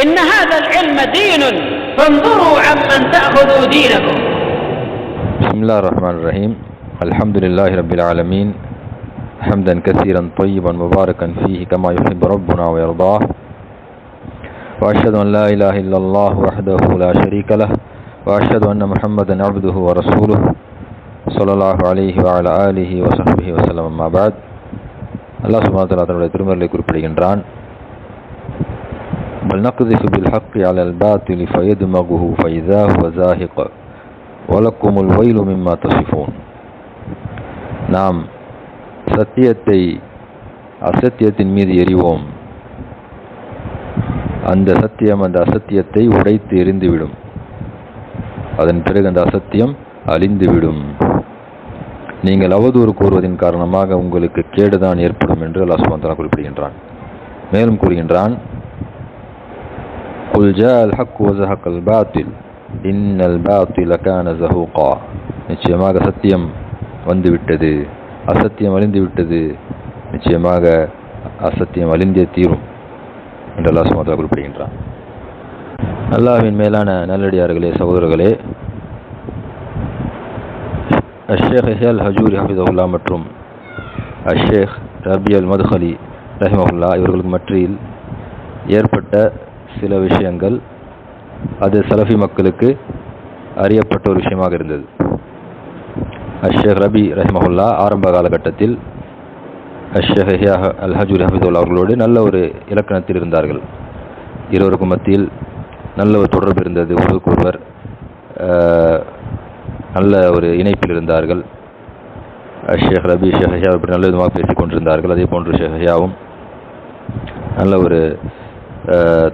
إن هذا العلم دين فانظروا عمن تأخذوا دينكم. بسم الله الرحمن الرحيم. الحمد لله رب العالمين حمدا كثيرا طيبا مباركا فيه كما يحب ربنا ويرضاه، وأشهد أن لا إله إلا الله وحده لا شريك له، وأشهد أن محمدا عبده ورسوله صلى الله عليه وعلى آله وصحبه وسلم. أما بعد, அல்லாஹ் சுப்ஹானஹு வ தஆலா தன்னுடைய திருமறையிலே குறிப்பிடுகின்றான், பல் நக்திஃபு பில் ஹக்கி அலல் பாத்திலி ஃபயத்மகுஹு ஃபைஸா ஹுவ ஸாஹிக் வலக்குமுல் வைலு மிம்மா தஸிஃபூன். நாம் சத்தியத்தை அசத்தியத்தின் மீது எறிவோம், அந்த சத்தியம் அந்த அசத்தியத்தை உடைத்து எரிந்துவிடும், அதன் பிறகு அந்த அசத்தியம் அழிந்துவிடும். நீங்கள் அவதூறு கூறுவதன் காரணமாக உங்களுக்கு கேடுதான் ஏற்படும் என்று அல்லாஹ் சுப்ஹானஹு வ தஆலா குறிப்பிடுகின்றான். மேலும் கூறுகின்றான், குல் ஜாஅல் ஹக்கு வ ஸஹகல் பாத்தில் இன்னல் பாத்தில கான ஸஹூகா. நிச்சயமாக சத்தியம் வந்துவிட்டது, அசத்தியம் அழிந்துவிட்டது, நிச்சயமாக அசத்தியம் அழிந்தே தீரும் என்று அல்லாஹ் சுப்ஹானஹு வ தஆலா குறிப்பிடுகின்றான். அல்லாஹ்வின் மேலான நல்லடியார்களே, சகோதரர்களே, அஷேக் யஹ்யா அல் ஹஜூரி ஹஃபிதஹுல்லா மற்றும் அஷேக் ரபி அல் மத்ஹலி ரஹிமஹுல்லா இவர்களுக்கு மத்தியில் ஏற்பட்ட சில விஷயங்கள் அது சலஃபி மக்களுக்கு அறியப்பட்ட ஒரு விஷயமாக இருந்தது. அஷேக் ரபி ரஹிமஹுல்லா ஆரம்ப காலகட்டத்தில் அஷேக் யஹ்யா அல் ஹஜூரி ஹஃபிதஹுல்லா அவர்களோடு நல்ல ஒரு இலக்கணத்தில் இருந்தார்கள். இருவருக்கும் மத்தியில் நல்ல ஒரு தொடர்பு இருந்தது, ஒருவருக்கொருவர் நல்ல ஒரு இணைப்பில் இருந்தார்கள். ஷேக் ரபி ஷேக் யஹ்யா அப்படி நல்ல விதமாக பேசிக் கொண்டிருந்தார்கள். அதே போன்று ஷேக் யஹ்யாவும் நல்ல ஒரு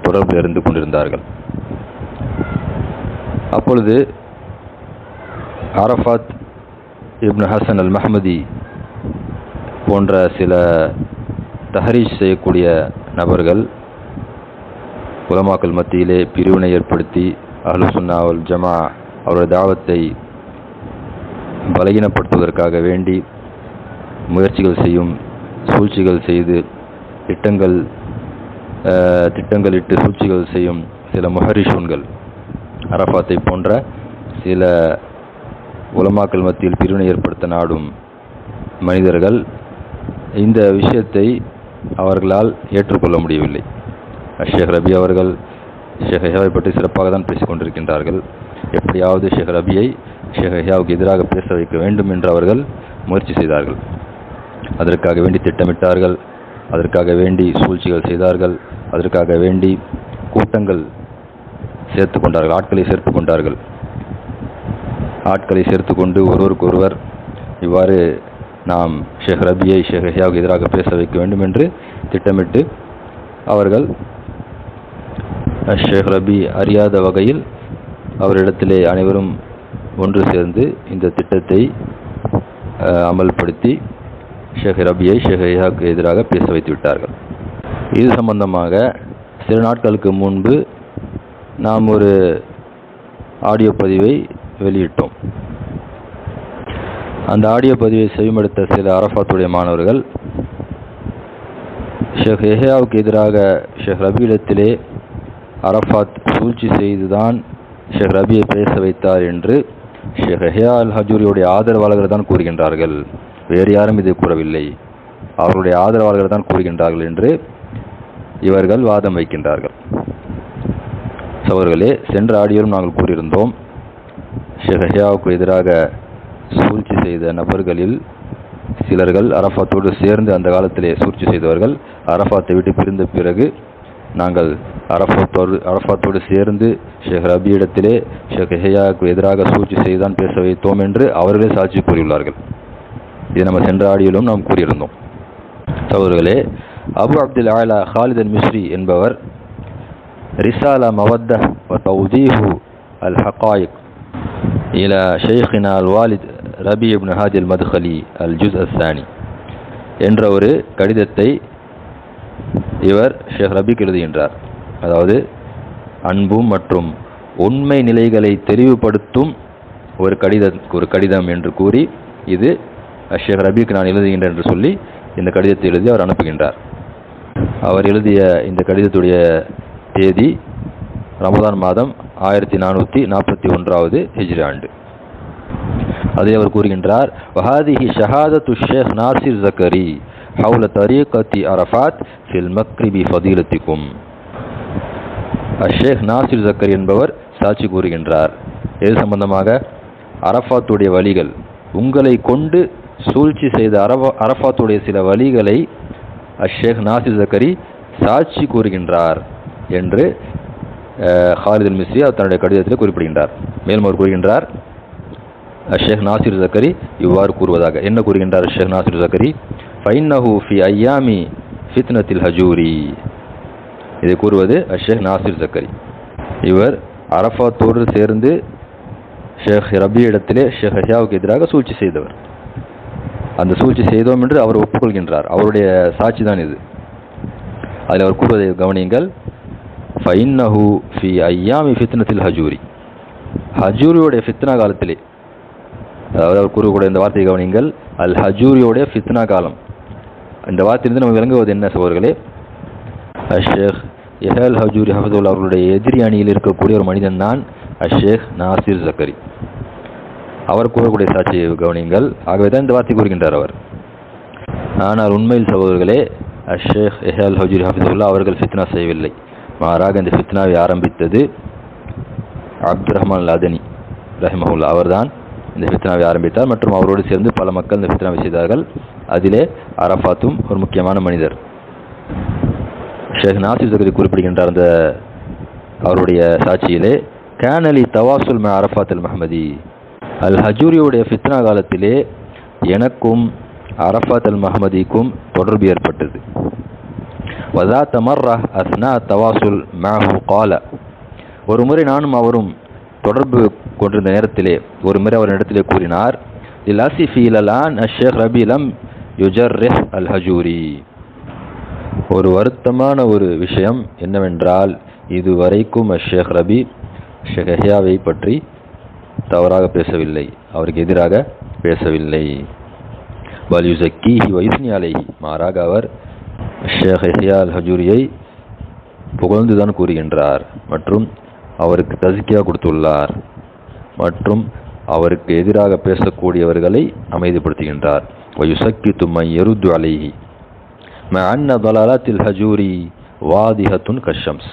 தொடர்பில் இருந்து கொண்டிருந்தார்கள். அப்பொழுது அரஃபாத் இப்னு ஹசன் அல் மஹ்மதி போன்ற சில தஹரீஜ் செய்யக்கூடிய நபர்கள் உலமாக்கள் மத்தியிலே பிரிவினை ஏற்படுத்தி அஹ்லு சுன்னா வல் ஜமா அவருடைய தாவத்தை பலகீனப்படுத்துவதற்காக வேண்டி முயற்சிகள் செய்யும், சூழ்ச்சிகள் செய்து திட்டங்களிட்டு சூழ்ச்சிகள் செய்யும் சில முஹரிஷூன்கள், அரஃபாத்தை போன்ற சில உலமாக்கள் மத்தியில் பிரிவினை ஏற்படுத்த நாடும் மனிதர்கள் இந்த விஷயத்தை அவர்களால் ஏற்றுக்கொள்ள முடியவில்லை. ஷேக் ரபி அவர்கள் ஷேக் யஹ்யாவை பற்றி சிறப்பாக தான் பேசிக் கொண்டிருக்கின்றார்கள். எப்படியாவது ஷேக் ரபியை ஷேக் யஹ்யாவுக்கு எதிராக பேச வைக்க வேண்டும் என்று அவர்கள் முயற்சி செய்தார்கள். அதற்காக வேண்டி திட்டமிட்டார்கள், அதற்காக வேண்டி சூழ்ச்சிகள் செய்தார்கள், அதற்காக வேண்டி கூட்டங்கள் சேர்த்து கொண்டார்கள், ஆட்களை சேர்த்து கொண்டார்கள். ஆட்களை சேர்த்து கொண்டு ஒருவருக்கொருவர் இவ்வாறு நாம் ஷேக் ரபியை ஷேக் யஹ்யாவுக்கு எதிராக பேச வைக்க வேண்டும் என்று திட்டமிட்டு அவர்கள் ஷேக் ரபி அறியாத வகையில் அவரிடத்திலே அனைவரும் ஒன்று சேர்ந்து இந்த திட்டத்தை அமல்படுத்தி ஷேக் ரபியை ஷேக் யஹ்யாவுக்கு எதிராக பேச வைத்து விட்டார்கள். இது சம்பந்தமாக சில நாட்களுக்கு முன்பு நாம் ஒரு ஆடியோ பதிவை வெளியிட்டோம். அந்த ஆடியோ பதிவை செவிமடுத்த சில அரஃபாத்துடைய மாணவர்கள் ஷேக் யஹ்யாவுக்கு எதிராக ஷேக் ரபியிடத்திலே அரஃபாத் சூழ்ச்சி செய்துதான் ஷேக் ரபியை பேச வைத்தார் என்று ஷேக் யஹ்யா அல் ஹஜூரியுடைய ஆதரவாளர்கள் தான் கூறுகின்றார்கள், வேறு யாரும் இதை கூறவில்லை, அவருடைய ஆதரவாளர்கள் தான் கூறுகின்றார்கள் என்று இவர்கள் வாதம் வைக்கின்றார்கள். சகோதரர்களே, சென்ற ஆடியோரும் நாங்கள் கூறியிருந்தோம், ஷேக் யஹ்யாவுக்கு எதிராக சூழ்ச்சி செய்த நபர்களில் சிலர்கள் அரஃபாத்தோடு சேர்ந்து அந்த காலத்திலே சூழ்ச்சி செய்தவர்கள் அரஃபாத்தை விட்டு பிரிந்த பிறகு நாங்கள் அரஃபாத்தோடு சேர்ந்து ஷேக் ரபியிடத்திலே ஷேக் யஹ்யாவுக்கு எதிராக சூழ்ச்சி செய்துதான் பேச வைத்தோம் என்று அவர்களே சாட்சி கூறியுள்ளார்கள். இது நம்ம சென்ற ஆடியோலும் நாம் கூறியிருந்தோம். சகோதரர்களே, அபு அப்துல் ஆலா ஹாலித் அல் மிஸ்ரி என்பவர் ரிசாலா மவத்த வ தௌதீஹு அல் ஹகாயிக் இலா ஷேഖിனா அல் வாலித் ரபி இப்னு ஹாதி அல் மத்ஹலி அல் ஜுஸ் அஸ்ஸானி என்ற ஒரு கடிதத்தை இவர் ஷேக் ரபிக்கு எழுதுகின்றார். அதாவது அன்பும் மற்றும் உண்மை நிலைகளை தெளிவுபடுத்தும் ஒரு கடிதம் என்று கூறி இது ஷேக் ரபிக்கு நான் எழுதுகின்றேன் என்று சொல்லி இந்த கடிதத்தை எழுதி அவர் அனுப்புகின்றார். அவர் எழுதிய இந்த கடிதத்துடைய தேதி ரமதான் மாதம் 1441 ஹிஜ்ரி ஆண்டு. அதை அவர் கூறுகின்றார், வஹாதிஹி ஷஹாதத்து ஷேக் நாசிர் ஜக்கரி ஹவுல தரீகத்தி அரஃபாத் ஃபில் மக்ரிபி ஃபதீலத்திக்கும். ஷேக் நாசிர் ஜக்கரி என்பவர் சாட்சி கூறுகின்றார். எது சம்பந்தமாக? அரஃபாத்துடைய வழிகள், உங்களை கொண்டு சூழ்ச்சி செய்த அரஃபாத்துடைய சில வழிகளை ஷேக் நாசிர் ஜக்கரி சாட்சி கூறுகின்றார் என்று ஹாலித் அல் மிஸ்ரி தன்னுடைய கடிதத்தில் குறிப்பிடுகின்றார். மேலும் அவர் கூறுகின்றார், ஷேக் நாசிர் ஜக்கரி இவ்வாறு கூறுவதாக. என்ன கூறுகின்றார் ஷேக் நாசிர் ஜக்கரி? ஃபைன்னஹு ஃபி ஐயாமி ஃபித்னத்தில் ஹஜூரி. இதை கூறுவது ஷேக் நாசிர் ஜக்கரி. இவர் அரஃபாத்தோடு சேர்ந்து ஷேக் ரபி இடத்திலே ஷேக் ஹியாவுக்கு எதிராக சூழ்ச்சி செய்தவர். அந்த சூழ்ச்சி செய்தோம் என்று அவர் ஒப்புக்கொள்கின்றார். அவருடைய சாட்சி தான் இது. அதில் அவர் கூறுவதை கவனியுங்கள். ஃபைன்னஹு ஃபி ஐயாமி ஃபித்னத்தில் ஹஜூரி. ஹஜூரியோடைய ஃபித்னா காலத்திலே, அதாவது அவர் கூறக்கூடிய இந்த வார்த்தையை கவனியுங்கள், அல் ஹஜூரியோடைய ஃபித்னா காலம். இந்த வார்த்தையிலிருந்து நம்ம விளங்குவது என்ன சகோதரர்களே? ஷேக் எஹல் ஹஜூரி ஹஃபதுல்லா அவர்களுடைய எதிரி அணியில் இருக்கக்கூடிய ஒரு மனிதன் தான் ஷேக் நாசிர் ஜக்கரி. அவர் கூறக்கூடிய சாட்சியை கவனியுங்கள். ஆகவே தான் இந்த வார்த்தை கூறுகின்றார் அவர். ஆனால் உண்மையில் சகோதரர்களே, ஷேக் எஹல் ஹஜூரி ஹஃபதுல்லா அவர்கள் ஃபித்னா செய்யவில்லை. மாறாக இந்த ஃபித்னாவை ஆரம்பித்தது அப்துல் ரஹ்மான் அல் அதனி ரஹிமஹுல்லா. அவர்தான் இந்த ஃபித்னாவை ஆரம்பித்தார் மற்றும் அவரோடு சேர்ந்து பல மக்கள் இந்த ஃபித்னாவை செய்தார்கள். அதிலே அரஃபாத்தும் ஒரு முக்கியமான மனிதர். ஷேக் நாசிர் ஜக்கரி குறிப்பிடுகின்றார் அந்த அவருடைய சாட்சியிலே, கானலி தவாசுல் மா அரஃபாத் அல் மஹமதி. அல் ஹஜூரியுடைய ஃபித்னா காலத்திலே எனக்கும் அரஃபாத் அல் மஹமதிக்கும் தொடர்பு ஏற்பட்டது. வதாத் மர்ரா அஸ்னா தவாசுல் மாஹு கால. ஒரு முறை நானும் அவரும் தொடர்பு கொண்டிருந்த நேரத்திலே ஒரு முறை அவர் இடத்திலே கூறினார், ஷேக் ரபி லம் யுஜர்ரிஹ் அல் ஹஜூரி. ஒரு வருத்தமான ஒரு விஷயம் என்னவென்றால், இதுவரைக்கும் ஷேக் ரபி ஷேக் யஹ்யாவை பற்றி தவறாக பேசவில்லை, அவருக்கு எதிராக பேசவில்லை. பல் யுஸக்கீஹி வ யுஸ்னி அலைஹி. மாறாக அவர் ஷேக் யஹ்யா அல் ஹஜூரியை புகழ்ந்துதான் கூறுகின்றார் மற்றும் அவருக்கு தஸ்கியா கொடுத்துள்ளார் மற்றும் அவருக்கு எதிராக பேசக்கூடியவர்களை அமைதிப்படுத்துகின்றார். وَيُسَكِّتُ مَنْ يَرُدُّ عَلَيْهِ مَعَ أَنَّ ضَلَالَاتِ الْهَجُورِ وَاضِحَةٌ كَالشَّمْسِ.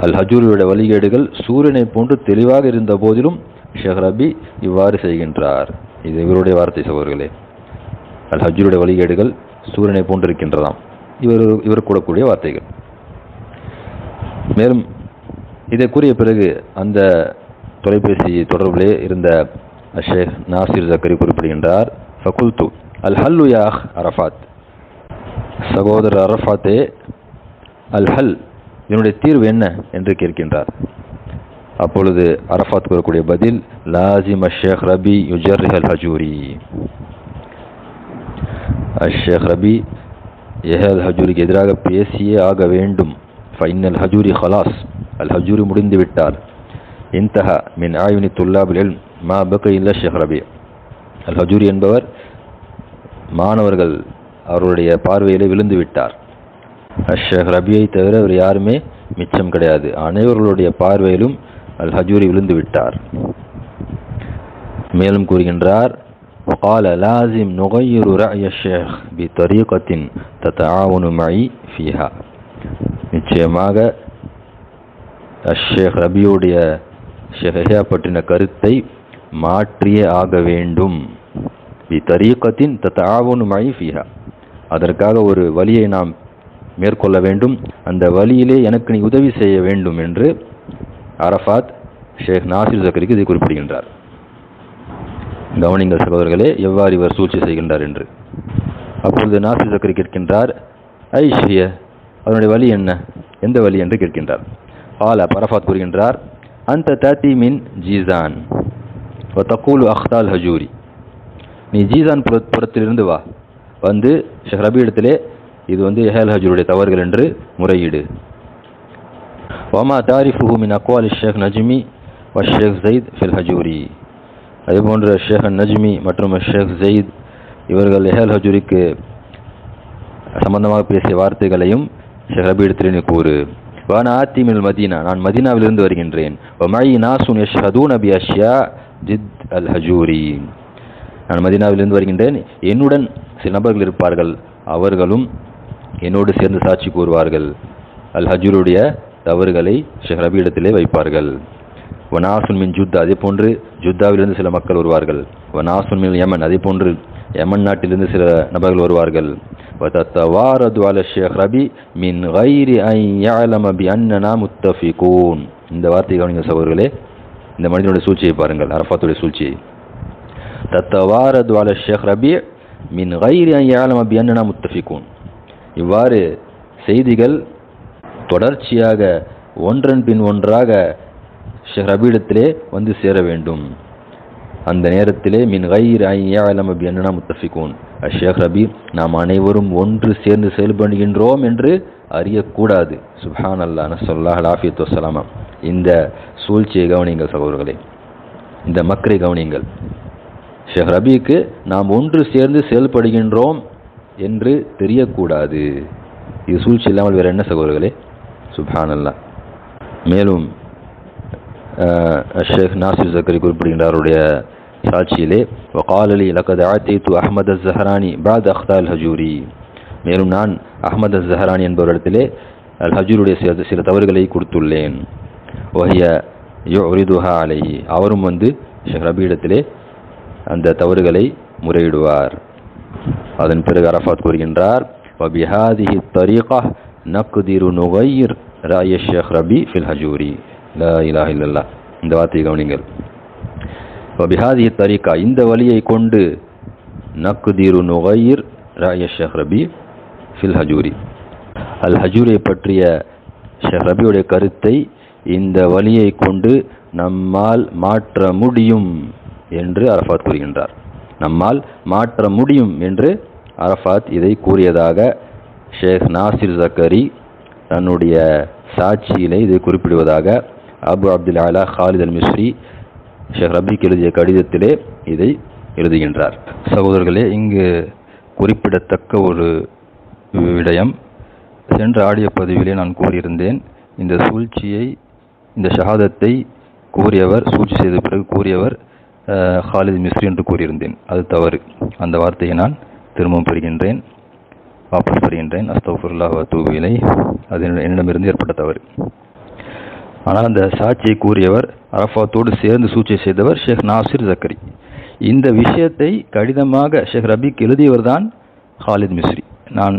அல் ஹஜூரியுடைய வழிகேடுகள் சூரியனை போன்று தெளிவாக இருந்த போதிலும் ஷேக் ரபி இவ்வாறு செய்கின்றார். இது இவருடைய வார்த்தை சகோதரர்களே. அல் ஹஜூருடைய வழிகேடுகள் சூரியனை போன்று இருக்கின்றதாம். இவர் கூடக்கூடிய வார்த்தைகள். மேலும் இதை கூறிய பிறகு அந்த தொலைபேசி தொடர்பிலே இருந்த ஷேக் நாசிர் ஜக்கரி குறிப்பிடுகின்றார், ஃபகுல்து அல் ஹல்லு யா அரஃபாத். சகோதரர் அரஃபாத்தே, அல் ஹல், இதனுடைய தீர்வு என்ன என்று கேட்கின்றார். அப்பொழுது அரஃபாத் கூறக்கூடிய பதில், லாசிம் ஷேக் ரபி யுஜர்ரிஹ் அல் ஹஜூரி. ஷேக் ரபி எஹல் ஹஜூரிக்கு எதிராக பேசியே ஆக வேண்டும். ஃபைனல் ஹஜூரி ஹலாஸ், அல் ஹஜூரி முடிந்து விட்டார். இன்தஹா மின் ஆயுனி துல்லாபில் இல்ம் மா பக இல்ல ஷேக் ரபி. அல் ஹஜூரி என்பவர் மாணவர்கள் அவருடைய பார்வையிலே விழுந்து விட்டார். ஷேக் ரபியை தவிர அவர் யாருமே மிச்சம் கிடையாது. அனைவர்களுடைய பார்வையிலும் அல் ஹஜூரி விழுந்து விட்டார். மேலும் கூறுகின்றார், وقال لازم نغير رأي الشيخ بطريقة تتعاون معي فيها. நிச்சயமாக ஷேக் ரபியுடைய ஷேக் யஹ்யா பற்றின கருத்தை மாற்றியே ஆக வேண்டும். பிதரீகத்தின் ததஆவுனு மஇ ஃபீஹா. அதற்காக ஒரு வழியை நாம் மேற்கொள்ள வேண்டும், அந்த வழியிலே எனக்கு நீ உதவி செய்ய வேண்டும் என்று அரஃபாத் ஷேக் நாசிர் ஜக்கரிக்கு இதை குறிப்பிடுகின்றார். கவனிங்கள் சகோதரர்களே, எவ்வாறு இவர் சூழ்ச்சி செய்கின்றார் என்று. அப்பொழுது நாசிர் ஜக்கரி கேட்கின்றார், ஐஷிய, அதனுடைய வழி என்ன, எந்த வழி என்று கேட்கின்றார். அரஃபாத் கூறுகின்றார், அந்த தாத்தி மின் ஜீசான் வ தகூலு அக்தால் ஹஜூரி. நீ ஜீசான் புறத்திலிருந்து வா, வந்து ஷேக் ரபி இடத்திலே இது எஹல் ஹஜூருடைய தவறுகள் என்று முறையீடு. வமா தாரிஃபுஹு மின் அக்வாலி ஷேக் நஜ்மி வ ஷேக் ஜயித் ஃபில் ஹஜூரி. அதேபோன்ற ஷேக் நஜ்மி மற்றும் ஷேக் ஜயித் இவர்கள் எஹல் ஹஜூரிக்கு சம்பந்தமாக பேசிய வார்த்தைகளையும் ஷேக் ரபி இடத்திலே கூறு. வானா ஆத்தி மினல் மதீனா, நான் மதீனாவிலிருந்து வருகின்றேன். வமஇ நாசுன் யஷ்ஹதூன பி அஷ்யா ஜித் அல் ஹஜூரி, நான் மதீனாவிலிருந்து வருகின்றேன், என்னுடன் சில நபர்கள் இருப்பார்கள், அவர்களும் என்னோடு சேர்ந்து சாட்சி கூறுவார்கள். அல் ஹஜூருடைய தவறுகளை ஷேக் ரபி இடத்திலே வைப்பார்கள். வனாசுன் மின் ஜுத்தா, அதே போன்று ஜுத்தாவிலிருந்து சில மக்கள் வருவார்கள். வனாசுன் மின் யமன், அதே போன்று யமன் நாட்டிலிருந்து சில நபர்கள் வருவார்கள். வதத்தவாரது அல ஷேக் ரபி மின் கைரி அன் யஅலம பி அன்னனா முத்தஃபிகூன். இந்த வார்த்தை கவனிங்க சகோதரர்களே, இந்த மனிதனுடைய சூழ்ச்சியை பாருங்கள், அரஃபாத்துடைய சூழ்ச்சியை. தத்தவாரது அல ஷேக் ரபி மின் கைரி அன் யஅலம பி அன்னனா முத்தஃபிகூன். இவ்வாறு செய்திகள் தொடர்ச்சியாக ஒன்றன் பின் ஒன்றாக ஷேக் ரபியிடத்திலே வந்து சேர வேண்டும். அந்த நேரத்திலே மின் கைர் அன் யஅலம பி அன்னனா முத்தஃபிகூன், ஷேக் ரபி நாம் அனைவரும் ஒன்று சேர்ந்து செயல்படுகின்றோம் என்று அறியக்கூடாது. சுப்ஹானல்லாஹ், நஸ்அலுல்லாஹ் அல் ஆஃபியத் வஸ்ஸலாமா. இந்த சூழ்ச்சியை கவனிங்கள் சகோதரர்களே, இந்த மக்கரை கவனிங்கள். ஷேக் ரபிக்கு நாம் ஒன்று சேர்ந்து செயல்படுகின்றோம் என்று தெரியக்கூடாது. இது சூழ்ச்சி இல்லாமல் வேறு என்ன சகோதரர்களே? சுப்ஹானல்லாஹ். மேலும் ஷேக் நாசிர் ஜக்கரி குறிப்பிடுகின்றார் அவருடைய சாட்சியிலே, வகாலலி லகத் ஆத்தைத்து அஹ்மத் அஸ்-ஸஹரானி பாத் அக்தா அல் ஹஜூரி, மேலும் நான் அஹ்மத் அஸ்-ஸஹரானி என்பவரிடத்திலே அல் ஹஜூருடைய சில தவறுகளை கொடுத்துள்ளேன். வஹிய யுரிதுஹா அலைஹி, அவரும் வந்து ஷேக் ரபி இடத்திலே அந்த தவறுகளை முறையிடுவார். அதன் பிறகு அரஃபாத் கூறுகின்றார், வபிஹாதிஹி தரீகா நக்திரு நுகைர் ராய ஷேக் ரபி ஃபில் ஹஜூரி. லா இலாஹ இல்லல்லாஹ். இந்த வார்த்தையை கவனிங்கள். வபிஹாதிஹி தரீகா, இந்த வழியை கொண்டு நக்திரு நுகைர் ராய ஷேக் ரபி ஃபில் ஹஜூரி, அல் ஹஜூரை பற்றிய ஷேக் ரபியுடைய கருத்தை இந்த வழியை கொண்டு நம்மால் மாற்ற முடியும் என்று அரஃபாத் கூறுகின்றார். நம்மால் மாற்ற முடியும் என்று அரஃபாத் இதை கூறியதாக ஷேக் நாசிர் ஜக்கரி தன்னுடைய சாட்சியிலே இதை குறிப்பிடுவதாக அபு அப்துல் ஆலா ஹாலித் அல் மிஸ்ரி ஷேக் ரபிக்கு எழுதிய கடிதத்திலே இதை எழுதுகின்றார். சகோதரர்களே, இங்கு குறிப்பிடத்தக்க ஒரு விடயம், சென்ற ஆடியோ பதிவிலே நான் கூறியிருந்தேன், இந்த சூழ்ச்சியை, இந்த ஷஹாதத்தை கூறியவர், சூழ்ச்சி செய்த பிறகு கூறியவர் ஹாலித் மிஸ்ரி என்று கூறியிருந்தேன். அது தவறு. அந்த வார்த்தையை நான் திரும்பவும் பெறுகின்றேன், வாபஸ் பெறுகின்றேன். அஸ்தக்ஃபிருல்லாஹ் வ அத்தூபு இலைஹ். அது என்னிடமிருந்து ஏற்பட்ட தவறு. ஆனால் அந்த சாட்சியை கூறியவர், அரஃபாத்தோடு சேர்ந்து சூழ்ச்சி செய்தவர் ஷேக் நாசிர் ஜக்கரி. இந்த விஷயத்தை கடிதமாக ஷேக் ரபிக்கு எழுதியவர் தான் ஹாலித் மிஸ்ரி. நான்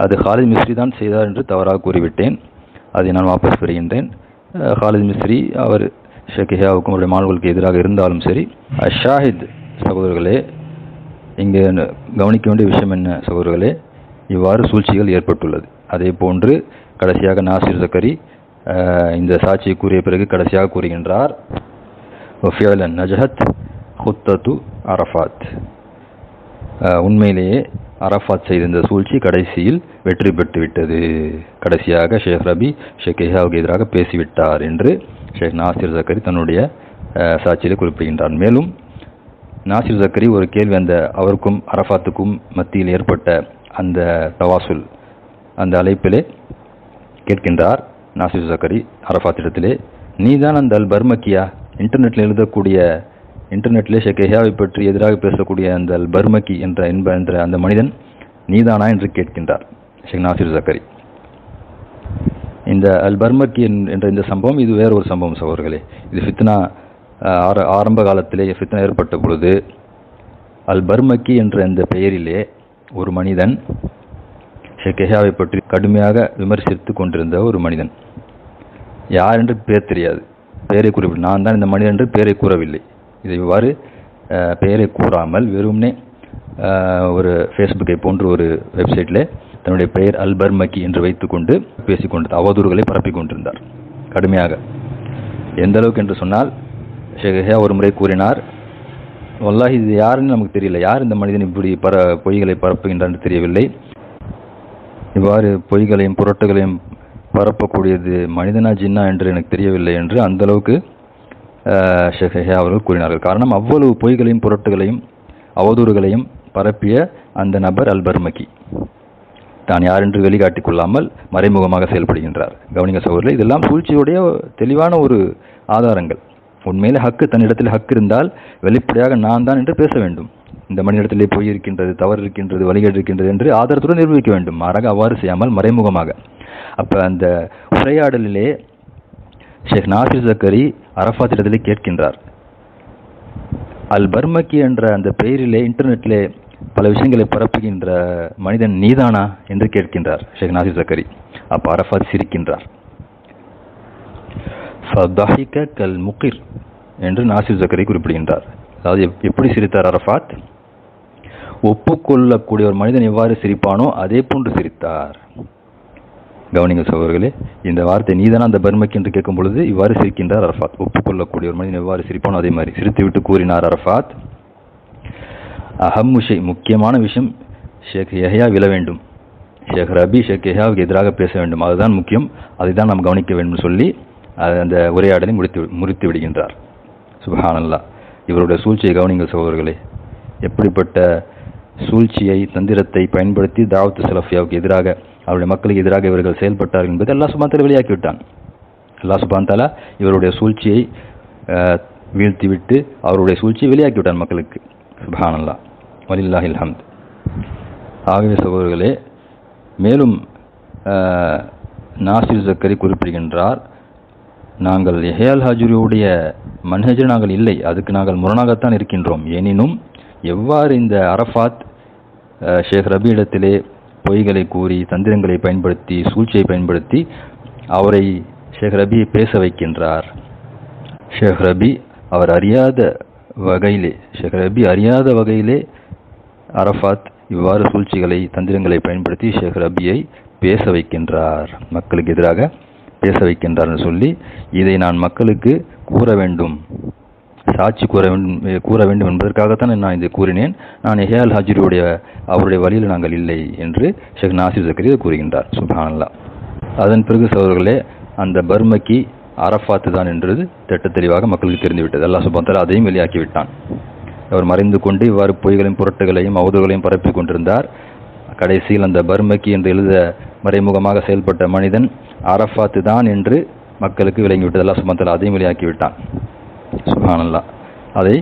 அது ஹாலித் மிஸ்ரி தான் செய்தார் என்று தவறாக கூறிவிட்டேன். அதை நான் வாபஸ் பெறுகின்றேன். ஹாலித் மிஸ்ரி அவர் ஷேக் ஹியாவுக்கும் அவருடைய மாணவர்களுக்கு எதிராக இருந்தாலும் சரி. ஷாஹித் சகோதரர்களே, இங்கே கவனிக்க வேண்டிய விஷயம் என்ன சகோதரர்களே, இவ்வாறு சூழ்ச்சிகள் ஏற்பட்டுள்ளது. அதே போன்று கடைசியாக நாசிர் ஜக்கரி இந்த சாட்சியை கூறிய பிறகு கடைசியாக கூறுகின்றார், ஃபிஅலன் நஜஹத் ஹுத்தத்து அரஃபாத், உண்மையிலேயே அரஃபாத் செய்த இந்த சூழ்ச்சி கடைசியில் வெற்றி பெற்று விட்டது. கடைசியாக ஷேக் ரபி ஷேக் ஹியாவுக்கு எதிராக பேசிவிட்டார் என்று ஷேக் நாசிர் ஜக்கரி தன்னுடைய சாட்சியில் குறிப்பிடுகின்றார். மேலும் நாசிர் ஜக்கரி ஒரு கேள்வி, அந்த அவருக்கும் அரஃபாத்துக்கும் மத்தியில் ஏற்பட்ட அந்த தவாசுல், அந்த அழைப்பிலே கேட்கின்றார் நாசிர் ஜக்கரி அரஃபாத்திடத்திலே, நீதான் அந்த அல் பர்மக்கியா, இன்டர்நெட்டில் எழுதக்கூடிய, இன்டர்நெட்டிலே ஷேக் ஹியாவை பற்றி எதிராக பேசக்கூடிய அந்த அல் பர்மக்கி என்ற அந்த மனிதன் நீதானா என்று கேட்கின்றார் ஷேக் நாசிர் ஜக்கரி. இந்த அல் பர்மக்கி என்ற இந்த சம்பவம் இது வேற ஒரு சம்பவம் சகோதரர்களே. இது ஃபித்னா ஆரம்ப காலத்திலே ஃபித்னா ஏற்பட்ட பொழுது அல் பர்மக்கி என்ற இந்த பெயரிலே ஒரு மனிதன் ஷேக் ஹியாவை பற்றி கடுமையாக விமர்சித்து கொண்டிருந்த ஒரு மனிதன். யார் என்று பேர் தெரியாது, பெயரை கூறவில்லை. நான் தான் இந்த மனிதன் என்று பெயரை கூறவில்லை. இதை இவ்வாறு பெயரை கூறாமல் வெறும்னே ஒரு ஃபேஸ்புக்கை போன்ற ஒரு வெப்சைட்டில் தன்னுடைய பெயர் அல் பர்மக்கி என்று வைத்துக்கொண்டு பேசிக்கொண்டு அவதூறுகளை பரப்பிக் கொண்டிருந்தார் கடுமையாக. எந்த அளவுக்கு என்று சொன்னால், ஷேக் ஹியா ஒரு முறை கூறினார், வல்லாஹி இது யாருன்னு நமக்கு தெரியல, யார் இந்த மனிதன் இப்படி பொய்களை பரப்புகின்றான் தெரியவில்லை, இவ்வாறு பொய்களையும் புரட்டுகளையும் பரப்பக்கூடியது மனிதனா ஜின்னா என்று எனக்கு தெரியவில்லை என்று அந்த அளவுக்கு ஷேக் ஹியா அவர்கள் கூறினார்கள். காரணம், அவ்வளவு பொய்களையும் புரட்டுகளையும் அவதூறுகளையும் பரப்பிய அந்த நபர் அல் பர்மக்கி. தான் யார் என்று வெளிக்காட்டிக் கொள்ளாமல் மறைமுகமாக செயல்படுகின்றார். கவனிங்க சகோதரர்களே, இதெல்லாம் சூழ்ச்சியுடைய தெளிவான ஒரு ஆதாரங்கள். உண்மையிலே தன்னிடத்தில் ஹக்கு இருந்தால் வெளிப்படையாக நான் தான் என்று பேச வேண்டும். இந்த மனிதனிடத்திலே பொய் இருக்கின்றது, தவறு இருக்கின்றது, வழிகேடு இருக்கின்றது என்று ஆதாரத்துடன் நிரூபிக்க வேண்டும். மாறாக அவ்வாறு செய்யாமல் மறைமுகமாக. அப்போ அந்த உரையாடலிலே ஷேக் நாசிர் ஜக்கரி அரஃபாத் இடத்திலே கேட்கின்றார், அல் பர்மக்கி என்ற அந்த பெயரிலே இன்டர்நெட்டிலே பல விஷயங்களை பரப்புகின்ற மனிதன் நீதானா என்று கேட்கின்றார் ஷேக் நாசிர் ஜக்கரி. அப்போ அரஃபாத் சிரிக்கின்றார். ஃபதஹிக கல் முகிர் என்று நாசிர் ஜக்கரி குறிப்பிடுகின்றார். அதாவது எப்படி சிரித்தார் அரஃபாத்? ஒப்புக்கொள்ளக்கூடிய ஒரு மனிதன் எவ்வாறு சிரிப்பானோ அதே போன்று சிரித்தார். கவனிங்க சகோதரர்களே, இந்த வார்த்தை நீதானா அந்த பர்மக்கி என்று கேட்கும் பொழுது இவ்வாறு சிரிக்கின்றார் அரஃபாத். ஒப்புக்கொள்ளக்கூடிய ஒரு மனிதன் எவ்வாறு சிரிப்பானோ அதே மாதிரி சிரித்துவிட்டு கூறினார் அரஃபாத், அஹம்முஷை முக்கியமான விஷயம், ஷேக் யஹ்யா விழ வேண்டும், ஷேக் ரபி ஷேக் யஹ்யாவுக்கு எதிராக பேச வேண்டும், அதுதான் முக்கியம், அதை தான் நாம் கவனிக்க வேண்டும் சொல்லி அந்த உரையாடலை முறித்து விடுகின்றார். சுப்ஹானல்லாஹ். இவருடைய சூழ்ச்சியை கவனிங்கள் சகோதரர்களே. எப்படிப்பட்ட சூழ்ச்சியை தந்திரத்தை பயன்படுத்தி தாவத் சலஃபியாவுக்கு எதிராக, அவருடைய மக்களுக்கு எதிராக இவர்கள் செயல்பட்டார்கள் என்பதை அல்லாஹ் சுப்ஹானஹு வ தஆலா வெளியாக்கிவிட்டான். அல்லாஹ் சுப்ஹானஹு வ தஆலா இவருடைய சூழ்ச்சியை வீழ்த்திவிட்டு அவருடைய சூழ்ச்சியை வெளியாக்கிவிட்டான் மக்களுக்கு. சுப்ஹானல்லாஹ், வலில்லாஹில் ஹம்த். ஆகவே சகோதரர்களே, மேலும் நாசிர் ஜக்கரி குறிப்பிடுகின்றார், நாங்கள் யஹ்யா அல் ஹஜ்ரியுடைய மன்ஹஜில் நாங்கள் இல்லை, அதுக்கு நாங்கள் முரணாகத்தான் இருக்கின்றோம். எனினும் எவ்வாறு இந்த அரஃபாத் ஷேக் ரபி இடத்திலே பொய்களை கூறி தந்திரங்களை பயன்படுத்தி சூழ்ச்சியை பயன்படுத்தி அவரை ஷேக் ரபியை பேச வைக்கின்றார். ஷேக் ரபி அறியாத வகையிலே அரஃபாத் இவ்வாறு சூழ்ச்சிகளை தந்திரங்களை பயன்படுத்தி ஷேக் ரபியை பேச வைக்கின்றார், மக்களுக்கு எதிராக பேச வைக்கின்றார் என்று சொல்லி, இதை நான் மக்களுக்கு கூற வேண்டும், சாட்சி கூற வேண்டும் என்பதற்காகத்தான் நான் இதை கூறினேன். நான் யஹ்யா அல் ஹஜ்ரியுடைய அவருடைய வழியில் நாங்கள் இல்லை என்று ஷேக் நாசிர் ஜக்கரி கூறுகின்றார். சுப்ஹானல்லாஹ். அதன் பிறகு சகோதரர்களே, அந்த பர்மக்கி அரஃபாத் தான் என்றது திட்ட தெளிவாக மக்களுக்கு தெரிந்துவிட்டது. அல்லாஹ் சுப்ஹானஹு வ தஆலா அதையும் வெளியாக்கிவிட்டான். அவர் மறைந்து கொண்டு இவ்வாறு பொய்களையும் புரட்டுகளையும் அவதூறுகளையும் பரப்பி கொண்டிருந்தார். கடைசியில் அந்த பர்மக்கி என்று எழுத மறைமுகமாக செயல்பட்ட மனிதன் அரஃபாத் தான் என்று மக்களுக்கு விளங்கிவிட்டது. அல்லாஹ் சுப்ஹானஹு வ தஆலா அதையும் வெளியாக்கிவிட்டான். சுப்ஹானல்லாஹ். அதை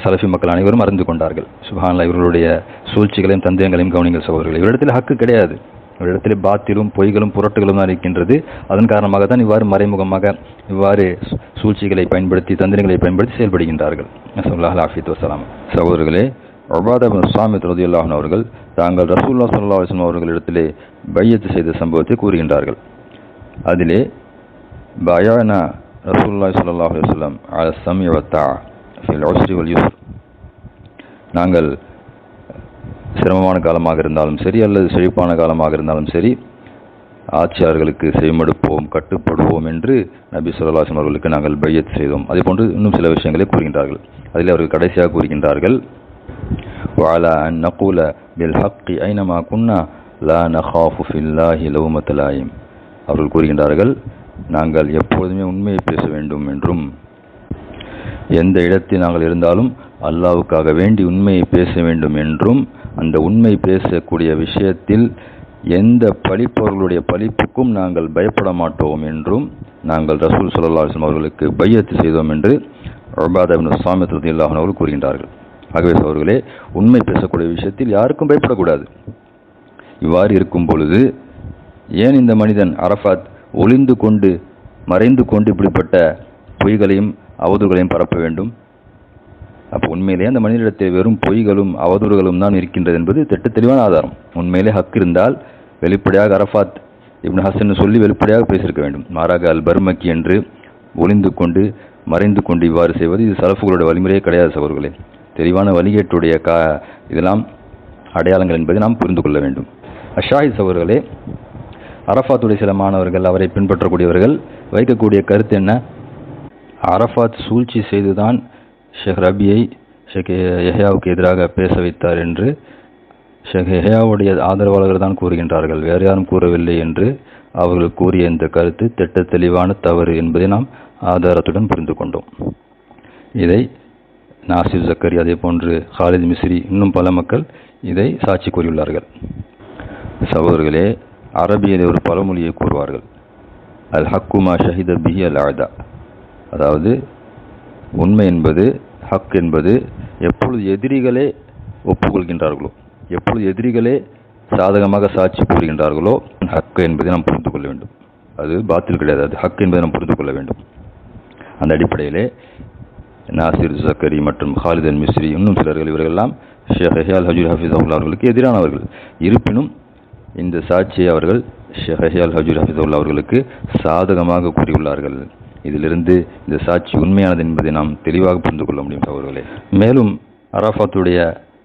சலஃபி மக்கள் அனைவரும் அறிந்து கொண்டார்கள். சுப்ஹானல்லாஹ். இவர்களுடைய சூழ்ச்சிகளையும் தந்திரங்களையும் கவனிங்கள் சகோதரர்கள். இவரிடத்தில் ஹக்கு கிடையாது, இவரிடத்தில் பாத்திலும் பொய்களும் புரட்டுகளும் தான் இருக்கின்றது. அதன் காரணமாக தான் இவ்வாறு மறைமுகமாக இவ்வாறு சூழ்ச்சிகளை பயன்படுத்தி தந்திரங்களை பயன்படுத்தி செயல்படுகின்றார்கள். நஸ்அலுல்லாஹல் ஆஃபியத் வஸ்ஸலாம். சகோதரர்களே, உபாதா பின் ஸாமித் ரலியல்லாஹு அன்ஹு அவர்கள் தாங்கள் ரசூலுல்லாஹி ஸல்லல்லாஹு அலைஹி வஸல்லம் அவர்களிடத்திலே பையத் செய்த சம்பவத்தை கூறுகின்றார்கள். அதிலே பயானா ரசூலுல்லாஹி ஸல்லல்லாஹு அலைஹி வஸல்லம் அலா ஸம்இ வ தஆ ஃபில் உஸ்ரி வல் யுஸ்ர், நாங்கள் சிரமமான காலமாக இருந்தாலும் சரி அல்லது செழிப்பான காலமாக இருந்தாலும் சரி ஆட்சியாளர்களுக்கு செவிமடுப்போம், கட்டுப்படுவோம் என்று நபி ஸல்லல்லாஹு அலைஹி வஸல்லம் அவர்களுக்கு நாங்கள் பையத் செய்தோம். அதேபோன்று இன்னும் சில விஷயங்களை கூறுகின்றார்கள். அதில் அவர்கள் கடைசியாக கூறுகின்றார்கள், وعلى أن نقول بالحق أينما كنا لا نخاف في الله لومة لائم. அவர்கள் கூறுகின்றார்கள், நாங்கள் எப்பொழுதுமே உண்மையை பேச வேண்டும் என்றும் எந்த இடத்தில் நாங்கள் இருந்தாலும் அல்லாஹ்வுக்காக வேண்டி உண்மையை பேச வேண்டும் என்றும் அந்த உண்மை பேசக்கூடிய விஷயத்தில் எந்த பழிப்பவர்களுடைய பழிப்புக்கும் நாங்கள் பயப்பட மாட்டோம் என்றும் நாங்கள் ரசூல் ஸல்லல்லாஹு அலைஹி வஸல்லம் அவர்களுக்கு பையத் செய்தோம் என்று உபாதா பின் ஸாமித் ரலியல்லாஹு அன்ஹு அவர்கள் கூறுகின்றார்கள். ஆகவே அவர்களே, உண்மை பேசக்கூடிய விஷயத்தில் யாருக்கும் பயப்படக்கூடாது. இவ்வாறு இருக்கும் பொழுது ஏன் இந்த மனிதன் அரஃபாத் ஒளிந்து கொண்டு மறைந்து கொண்டு இப்படிப்பட்ட பொய்களையும் அவதூறுகளையும் பரப்ப வேண்டும்? அப்போ உண்மையிலே அந்த மனிதனிடத்தில் வெறும் பொய்களும் அவதூறுகளும் தான் இருக்கின்றது என்பது திட்ட தெளிவான ஆதாரம். உண்மையிலே ஹக் இருந்தால் வெளிப்படையாக அரஃபாத் இப்னு ஹசன் சொல்லி வெளிப்படையாக பேசியிருக்க வேண்டும். மாறாக அல் பர்மக்கி என்று ஒளிந்து கொண்டு மறைந்து கொண்டு இவ்வாறு செய்வது இது சலஃபுகளுடைய வழிமுறையே கிடையாது சகோதரர்களே. தெளிவான வழிகேட்டுடைய இதெல்லாம் அடையாளங்கள் என்பதை நாம் புரிந்து கொள்ள வேண்டும். அஷாஹித் சகோதரர்களே, அரஃபாத்துடைய சில மாணவர்கள் அவரை பின்பற்றக்கூடியவர்கள் வைக்கக்கூடிய கருத்து என்ன? அரஃபாத் சூழ்ச்சி செய்துதான் ஷேக் ரபியை ஷேக் யஹ்யாவுக்கு எதிராக பேச வைத்தார் என்று ஷேக் யஹ்யாவுடைய ஆதரவாளர்கள் தான் கூறுகின்றார்கள், வேறு யாரும் கூறவில்லை என்று அவர்கள் கூறிய இந்த கருத்து திட்ட தெளிவான தவறு என்பதை நாம் ஆதாரத்துடன் புரிந்து கொண்டோம். இதை நாசிர் ஜக்கரி, அதே போன்று ஹாலித் மிஸ்ரி, இன்னும் பல மக்கள் இதை சாட்சி கூறியுள்ளார்கள். சகோதரர்களே, அரபியிலே ஒரு பழமொழியை கூறுவார்கள், அல் ஹக்குமா ஷஹித பிஹி அல் ஆதா. அதாவது உண்மை என்பது, ஹக் என்பது எப்பொழுது எதிரிகளே ஒப்புக்கொள்கின்றார்களோ, எப்பொழுது எதிரிகளே சாதகமாக சாட்சி கூறுகின்றார்களோ, ஹக் என்பதை நாம் புரிந்து கொள்ள வேண்டும். அது பாத்தில் கிடையாது, அது ஹக் என்பதை நாம் புரிந்து கொள்ள வேண்டும். அந்த அடிப்படையிலே நாசிர் ஜக்கரி மற்றும் ஹாலித் அல் மிஸ்ரி, இன்னும் சிலர்கள், இவர்களெல்லாம் ஷேக் யஹ்யா அல் ஹஜூரி ஹஃபிஸஹுல்லாஹ் அவர்களுக்கு எதிரானவர்கள். இருப்பினும் இந்த சாட்சியை அவர்கள் ஷேக் யஹ்யா அல் ஹஜூரி ஹஃபிஸஹுல்லாஹ் அவர்களுக்கு சாதகமாக கூறியுள்ளார்கள். இதிலிருந்து இந்த சாட்சி உண்மையானது என்பதை நாம் தெளிவாக புரிந்து கொள்ள முடியும் அவர்களே. மேலும் அரஃபாத்துடைய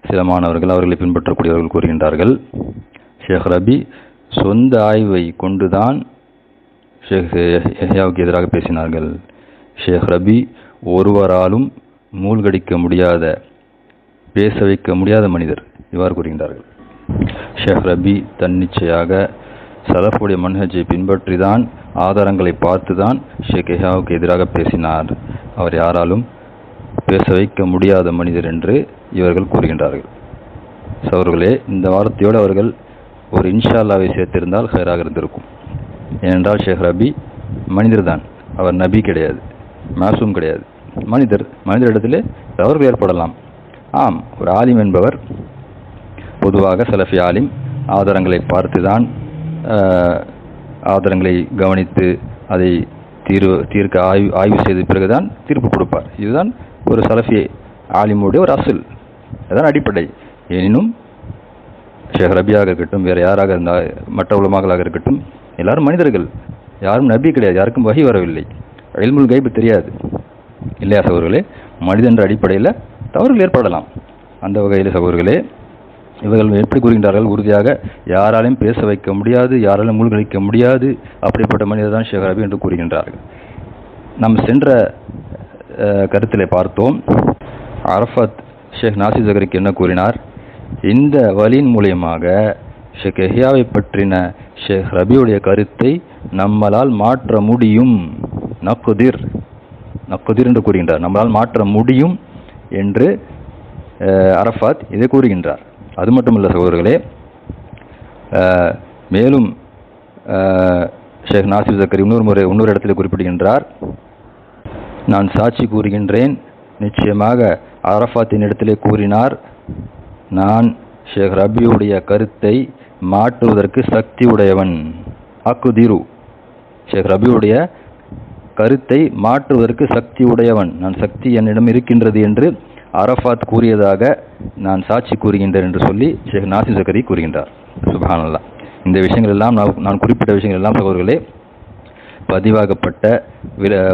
சில மாணவர்கள், அவர்களை பின்பற்றக்கூடியவர்கள் கூறுகின்றார்கள், ஷேக் ரபி சொந்த ஆய்வை கொண்டுதான் ஷேக் யஹ்யாவுக்கு எதிராக பேசினார்கள். ஷேக் ரபி ஒருவராலும் மூழ்கடிக்க முடியாத, பேச வைக்க முடியாத மனிதர், இவ்வாறு கூறுகின்றார்கள். ஷேக் ரபி தன்னிச்சையாக சலஃபுடைய மன்ஹஜை பின்பற்றிதான், ஆதாரங்களை பார்த்துதான் ஷேக் யஹ்யாவுக்கு எதிராக பேசினார். அவர் யாராலும் பேச வைக்க முடியாத மனிதர் என்று இவர்கள் கூறுகின்றார்கள். சகோதரர்களே, இந்த வார்த்தையோடு அவர்கள் ஒரு இன்ஷா அல்லாவை சேர்த்திருந்தால் ஹைராக இருந்திருக்கும். ஏனென்றால் ஷேக் ரபி மனிதர் தான், அவர் நபி கிடையாது, மாசூம் கிடையாது, மனிதர். மனிதரிடத்திலே தவறுகள் ஏற்படலாம். ஆம், ஒரு ஆலிம் என்பவர் பொதுவாக சலஃபி ஆலிம் ஆதாரங்களை பார்த்துதான், ஆதாரங்களை கவனித்து அதை தீர்க்க ஆய்வு செய்த பிறகுதான் தீர்ப்பு கொடுப்பார். இதுதான் ஒரு சலஃபி ஆலிமுடைய ஒரு அசல், அதுதான் அடிப்படை. எனினும் ஷேக் ரபியாக இருக்கட்டும், வேறு யாராக இருந்தால், மற்ற உலமாக்களாக இருக்கட்டும், எல்லாரும் மனிதர்கள், யாரும் நபி கிடையாது, யாருக்கும் வஹி வரவில்லை, இல்முல் கைப் தெரியாது, இல்லையா சகோதரர்களே? மனிதன் என்ற அடிப்படையில் தவறுகள் ஏற்படலாம். அந்த வகையில் சகோதரர்களே, இவர்கள் எப்படி கூறுகின்றார்கள், உறுதியாக யாராலையும் பேச வைக்க முடியாது, யாராலும் மூழ்கடிக்க முடியாது, அப்படிப்பட்ட மனிதர் தான் ஷேக் ரபி என்று கூறுகின்றார்கள். நாம் சென்ற கருத்திலே பார்த்தோம், அரஃபாத் ஷேக் நாசிர் ஜக்கரிக்கு என்ன கூறினார், இந்த வழியின் மூலியமாக ஷேக் யஹ்யாவை பற்றின ஷேக் ரபியுடைய கருத்தை நம்மளால் மாற்ற முடியும், நக்குதிர் என்று கூறுகின்றார், நம்மளால் மாற்ற முடியும் என்று அரஃபாத் இதை கூறுகின்றார். அது மட்டுமல்ல சகோதரர்களே, மேலும் ஷேக் நாசிர் ஜக்கரி இன்னொரு இடத்தில் குறிப்பிடுகின்றார், நான் சாட்சி கூறுகின்றேன், நிச்சயமாக அரஃபாத்தின் இடத்திலே கூறினார், நான் ஷேக் ரபியுடைய கருத்தை மாற்றுவதற்கு சக்தி உடையவன், அக்குதிரு, ஷேக் ரபியுடைய கருத்தை மாற்றுவதற்கு சக்தி உடையவன், நான் சக்தி என்னிடம் இருக்கின்றது என்று அரஃபாத் கூறியதாக நான் சாட்சி கூறுகின்றேன் என்று சொல்லி ஷேக் நாசிர் ஜக்கரி கூறுகின்றார். சுப்ஹானல்லாஹ். இந்த விஷயங்கள் எல்லாம், நான் குறிப்பிட்ட விஷயங்கள் எல்லாம் சகோதரர்களே பதிவாகப்பட்ட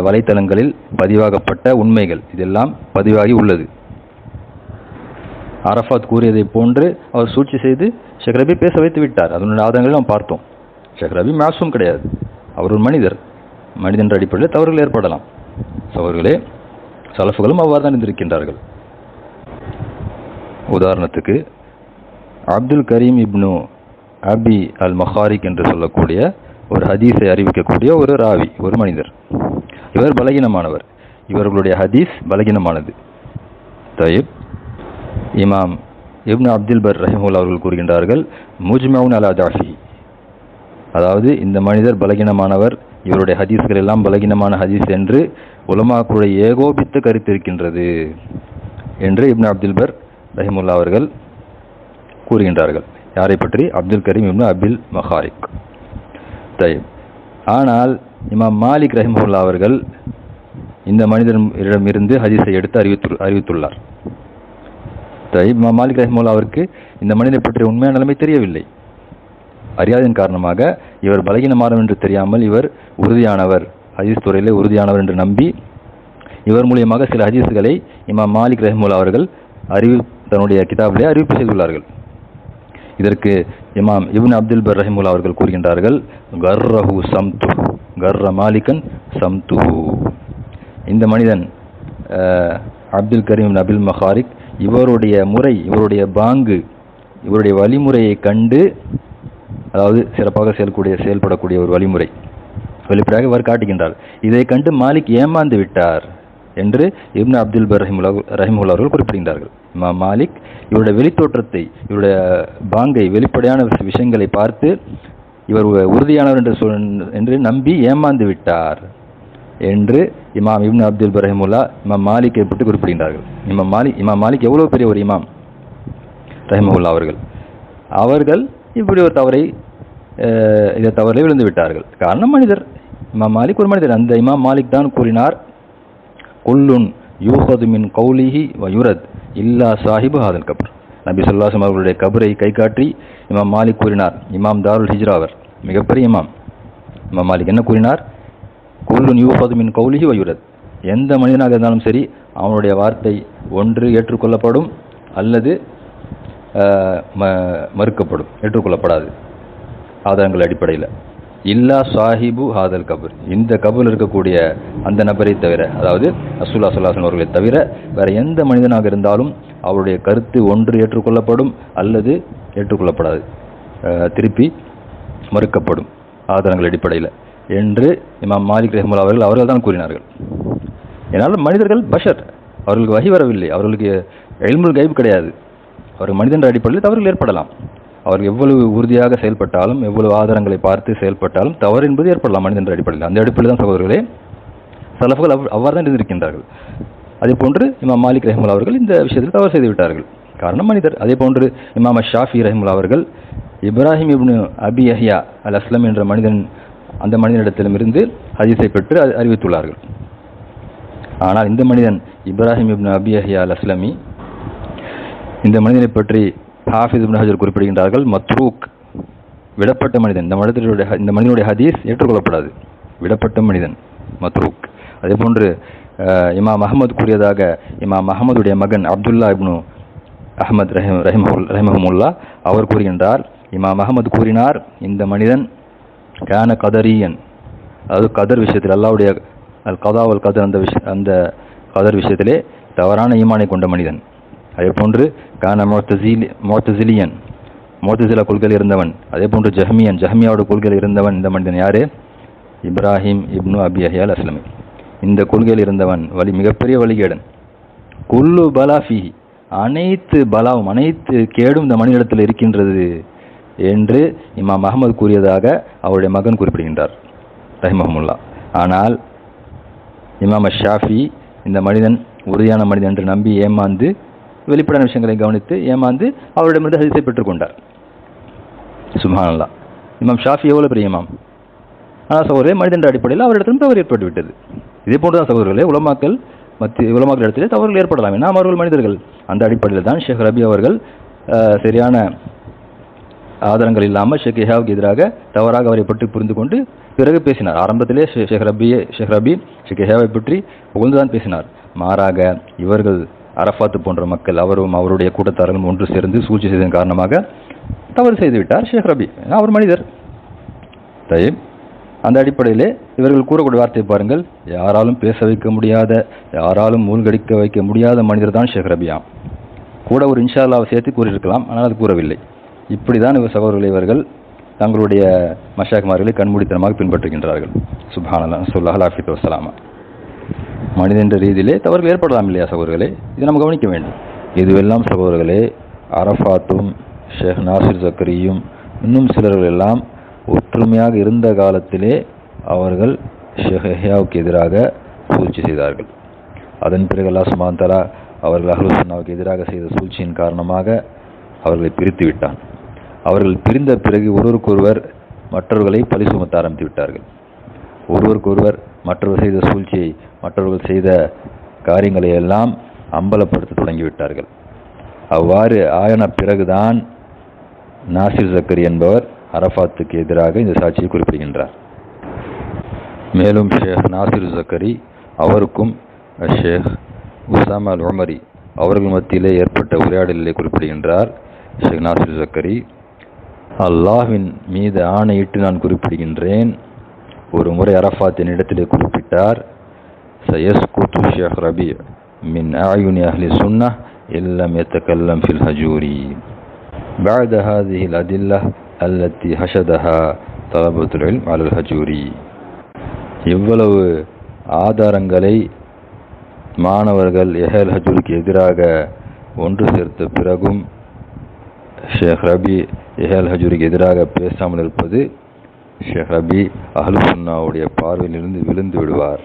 வலைத்தளங்களில் பதிவாகப்பட்ட உண்மைகள், இதெல்லாம் பதிவாகி உள்ளது. அரஃபாத் கூறியதை போன்று அவர் சூழ்ச்சி செய்து ஷேக் ரபி பேச வைத்து விட்டார். அதனுடைய ஆதாரங்களை நாம் பார்த்தோம். ஷேக் ரபி மாசூம் கிடையாது, அவர் ஒரு மனிதர், மனிதன் என்ற அடிப்படையில் தவறுகள் ஏற்படலாம். சகோதரர்களே, சலஃபுகளும் அவ்வாறு தான் இருந்திருக்கின்றார்கள். உதாரணத்துக்கு அப்துல் கரீம் இப்னு அபி அல் மஹாரிக் என்று சொல்லக்கூடிய ஒரு ஹதீஸை அறிவிக்கக்கூடிய ஒரு ராவி, ஒரு மனிதர், இவர் பலகீனமானவர், இவர்களுடைய ஹதீஸ் பலகீனமானது. தயிப் இமாம் இப்னு அப்துல் பர் ரஹிமுல்லா அவர்கள் கூறுகின்றார்கள், முஜ்மவுன் அலா தாஃபி, அதாவது இந்த மனிதர் பலகீனமானவர், இவருடைய ஹதீஸ்கள் எல்லாம் பலகீனமான ஹதீஸ் என்று உலமாக்களுடைய ஏகோபித்த கருத்து இருக்கின்றது என்று இப்னு அப்துல் பர் ரஹிமுல்லா அவர்கள் கூறுகின்றார்கள். யாரை பற்றி? அப்துல் கரீம் இப்னு அபில் மஹாரிக். தயிப் ஆனால் இமாம் மாலிக் ரஹிமுல்லா அவர்கள் இந்த மனிதரிடமிருந்து ஹதீஸை எடுத்து அறிவித்துள்ளார். தயிப் இமாம் மாலிக் ரஹிமுல்லா அவருக்கு இந்த மனிதரை பற்றிய உண்மையான நிலைமை தெரியவில்லை. அறியாதன் காரணமாக இவர் பலகீனமானவர் என்று தெரியாமல் இவர் உறுதியானவர், ஹதீஸ் துறையிலே உறுதியானவர் என்று நம்பி இவர் மூலியமாக சில ஹதீஸ்களை இமாம் மாலிக் ரஹிமுல்லா அவர்கள் தன்னுடைய கிதாபிலே அறிவிப்பு செய்துள்ளார்கள். இதற்கு இமாம் இப்னு அப்துல் பர் ரஹிமுல்லா அவர்கள் கூறுகின்றார்கள், கர்ரஹு சம்து, கர்ர மாலிகன் சம்துஹு. இந்த மனிதன் அப்துல் கரீம் அபில் மஹாரிக், இவருடைய முறை, இவருடைய பாங்கு, இவருடைய வழிமுறையை கண்டு, அதாவது சிறப்பாக செயல்படக்கூடிய ஒரு வழிமுறை வெளிப்படையாக இவர் காட்டுகின்றார். இதை கண்டு மாலிக் ஏமாந்து விட்டார். என்று இப்னு அப்துல் பர் ரஹிமுல்லா அவர்கள் குறிப்பிடுகின்றார்கள். இமாம் மாலிக் இவருடைய வெளித்தோற்றத்தை, இவருடைய பாங்கை, வெளிப்படையான விஷயங்களை பார்த்து இவர் உறுதியானவர் என்று நம்பி ஏமாந்து விட்டார் என்று இமாம் இப்னு அப்துல் பர் ரஹிமுல்லா இமாம் மாலிக்கை பற்றி குறிப்பிடுகின்றார்கள். இமாம் மாலிக் எவ்வளவு பெரிய ஒரு இமாம் ரஹிமுல்லா அவர்கள் இப்படி ஒரு இதை தவறை விழுந்து விட்டார்கள். காரணம் மனிதர். இமாம் மாலிக் ஒரு மனிதர். அந்த இமாம் மாலிக் தான் கூறினார், குல்லுன் யூஹது மின் கௌலிஹி வ யுரத் இல்லா சாஹிபு ஹாதல் கபர். நபி ஸல்லல்லாஹு அலைஹி வஸல்லம் அவர்களுடைய கபரை கை காட்டி இமாம் மாலிக் கூறினார். இமாம் தாருல் ஹிஜ்ரா அவர், மிகப்பெரிய இமாம். இமாம் மாலிக் என்ன கூறினார்? குல்லுன் யூஹது மின் கௌலிஹி வ யுரத். எந்த மனிதனாக இருந்தாலும் சரி, அவனுடைய வார்த்தை ஒன்று ஏற்றுக்கொள்ளப்படும் அல்லது மறுக்கப்படும், ஏற்றுக்கொள்ளப்படாது ஆதாரங்கள் அடிப்படையில். இல்லா சாஹிபு ஹாதல் கபர், இந்த கபரில் இருக்கக்கூடிய அந்த நபரை தவிர, அதாவது ரசூலுல்லாஹி ஸல்லல்லாஹு அலைஹி வஸல்லம் அவர்களை தவிர வேற எந்த மனிதனாக இருந்தாலும் அவருடைய கருத்து ஒன்று ஏற்றுக்கொள்ளப்படும் அல்லது ஏற்றுக்கொள்ளப்படாது, திருப்பி மறுக்கப்படும் ஆதாரங்கள் அடிப்படையில் என்று இமாம் மாலிக் ரஹிமஹுல்லாஹ் அவர்கள் தான் கூறினார்கள். ஏனால் மனிதர்கள் பஷர், அவர்களுக்கு வஹி வரவில்லை, அவர்களுக்கு இல்முல் கைப் கிடையாது. அவர்கள் மனிதன் அடிப்படையில் தவறுகள் ஏற்படலாம். அவர்கள் எவ்வளவு உறுதியாக செயல்பட்டாலும், எவ்வளவு ஆதாரங்களை பார்த்து செயல்பட்டாலும் தவறு என்பது ஏற்படலாம் மனிதன் அடிப்படையில். அந்த அடிப்படையில் தான் சகோதரர்களே சலஃப்கள் அவ்வாறு தான் இருந்திருக்கின்றார்கள். அதே போன்று இமாம் மாலிக் ரஹிமஹுல்லாஹ் அவர்கள் இந்த விஷயத்தில் தவறு செய்து விட்டார்கள், காரணம் மனிதர். அதே போன்று இமாம் ஷாஃபி ரஹிமஹுல்லாஹ் அவர்கள் இப்ராஹிம் இப்னு அபி யஹ்யா அல் அஸ்லம் என்ற அந்த மனிதனிடத்திலிருந்து ஹதீஸை பெற்று அறிவித்துள்ளார்கள். ஆனால் இந்த மனிதன் இப்ராஹிம் இப்னு அபி யஹ்யா அல் அஸ்லமி, இந்த மனிதனை பற்றி ஹாஃபிஸ் இப்னு ஹஜர் குறிப்பிடுகின்றார்கள், மத்ரூக், விடப்பட்ட மனிதன். இந்த மனிதனுடைய ஹதீஸ் ஏற்றுக்கொள்ளப்படாது, விடப்பட்ட மனிதன், மத்ரூக். அதே போன்று இமாம் அஹமது கூறியதாக இமாம் அஹமதுடைய மகன் அப்துல்லா இப்னு அஹமத் ரஹிமஹுமுல்லா அவர் கூறுகின்றார், இமாம் அஹமது கூறினார், இந்த மனிதன் கான கதரியன், அதாவது கதர் விஷயத்தில், அல்லாஹ்வுடைய அல் கதாவல் கதர், அந்த கதர் விஷயத்திலே தவறான ஈமானை கொண்ட மனிதன். அதே போன்று கான முஅ்தஸிலியன், முஅ்தஸிலா கொள்கையில் இருந்தவன். அதே போன்று ஜஹ்மியாவோட கொள்கையில் இருந்தவன். இந்த மனிதன் யாரு? இப்ராஹிம் இப்னு அபி யஹ்யா அல் அஸ்லமி. இந்த கொள்கையில் இருந்தவன் மிகப்பெரிய வழிகேடன். குல்லு பலா ஃபீஹி, அனைத்து பலாவும், அனைத்து கேடும் இந்த மனிதனிடத்தில் இருக்கின்றது என்று இமாம் அஹமது கூறியதாக அவருடைய மகன் குறிப்பிடுகின்றார் ரஹிமஹுமுல்லா. ஆனால் இமாம் ஷாஃபி இந்த மனிதன் உறுதியான மனிதன் என்று நம்பி ஏமாந்து, வெளிப்படையான விஷயங்களை கவனித்து ஏமாந்து அவரிடமிருந்து ஹதீஸை பெற்றுக்கொண்டார். சுப்ஹானல்லாஹ். இமாம் ஷாஃபி எவ்வளவு பெரிய இமாம்! ஆனால் சகோதரர்களே, மனிதன் அடிப்படையில் அவரிடத்திலும் தவறு ஏற்பட்டு விட்டது. இதே போன்றுதான் சகோதரர்களே, உலமாக்கள் இடத்திலே தவறுகள் ஏற்படலாம். ஏன்னா அவர்கள் மனிதர்கள். அந்த அடிப்படையில் தான் ஷேக் ரபி அவர்கள் சரியான ஆதாரங்கள் இல்லாமல் ஷேக் யஹ்யாவுக்கு எதிராக தவறாக அவரை பற்றி புரிந்து கொண்டு பிறகு பேசினார். ஆரம்பத்திலே ஷேக் ரபி ஷேக் யஹ்யாவை பற்றி புகழ்ந்துதான் பேசினார். மாறாக இவர்கள் அரஃபாத் போன்ற மக்கள், அவரும் அவருடைய கூட்டத்தார்களும் ஒன்று சேர்ந்து சூழ்ச்சி செய்ததன் காரணமாக தவறு செய்துவிட்டார் ஷேக் ரபி. அவர் மனிதர். அந்த அடிப்படையிலே இவர்கள் கூறக்கூடிய வார்த்தையை பாருங்கள், யாராலும் பேச வைக்க முடியாத, யாராலும் மூழ்கடிக்க வைக்க முடியாத மனிதர் தான் ஷேக் ரபியாம். கூட ஒரு இன்ஷா அல்லாஹ் சேர்த்து கூறியிருக்கலாம், ஆனால் அது கூறவில்லை. இப்படிதான் சகோதரர்களை இவர்கள் தங்களுடைய மஷாக்மார்களை கண்மூடித்தனமாக பின்பற்றுகின்றார்கள். சுப்ஹானல்லாஹ், ஸல்லல்லாஹு அலைஹி வஸல்லம். மனிதன் என்ற ரீதியிலே தவறுகள் ஏற்படலாம் இல்லையா சகோதரர்களே? இதை நம்ம கவனிக்க வேண்டும். இதுவெல்லாம் சகோதரர்களே, அரஃபாத்தும் ஷேக் நாசிர் ஜக்கரியும் இன்னும் சிலர்கள் எல்லாம் ஒற்றுமையாக இருந்த காலத்திலே அவர்கள் ஷேக் யஹ்யாவுக்கு எதிராக சூழ்ச்சி செய்தார்கள். அதன் பிறகு அல்லாஹ் சுப்ஹானஹு வ தஆலா அவர்கள் அஹ்லுஸ் சுன்னாவுக்கு எதிராக செய்த சூழ்ச்சியின் காரணமாக அவர்களை பிரித்து விட்டான். அவர்கள் பிரிந்த பிறகு ஒருவருக்கொருவர் மற்றவர்களை பழி சுமத்த ஆரம்பித்து விட்டார்கள். ஒருவருக்கொருவர் மற்றவர்கள் செய்த சூழ்ச்சியை, மற்றவர்கள் செய்த காரியங்களை எல்லாம் அம்பலப்படுத்த தொடங்கிவிட்டார்கள். அவ்வாறு ஆயன பிறகுதான் நாசிர் ஜக்கரி என்பவர் அரஃபாத்துக்கு எதிராக இந்த சாட்சியை குறிப்பிடுகின்றார். மேலும் ஷேக் நாசிர் ஜக்கரி அவருக்கும் ஷேக் உசாமா அல் உமரி அவர்கள் மத்தியிலே ஏற்பட்ட உரையாடலிலே குறிப்பிடுகின்றார். ஷேக் நாசிர் ஜக்கரி, அல்லாஹ்வின் மீது ஆணையிட்டு நான் குறிப்பிடுகின்றேன், ஒரு முறை அரஃபாத் என்னிடத்திலே குறிப்பிட்டார், சயஸ்குத்து ஷேக் ரபி மின் அயுனி அஹ்லி சுன்னஹ் இல்லம் யதகல்லம் ஃபில் ஹஜூரி பஅத ஹாதிஹில் அதில்லஹ் அல்லத்தி ஹஷதஹா தலபத்துல் இல்ம் அலல் ஹஜூரி. எவ்வளவு ஆதாரங்களை மாணவர்கள் எஹல் ஹஜூருக்கு எதிராக ஒன்று சேர்த்த பிறகும் ஷேக் ரபி எஹல் ஹஜூருக்கு எதிராக பேசாமல் இருப்பது ஷேக் ரபி அஹ்லு சுன்னாவுடைய பார்வையிலிருந்து விழுந்து விடுவார்.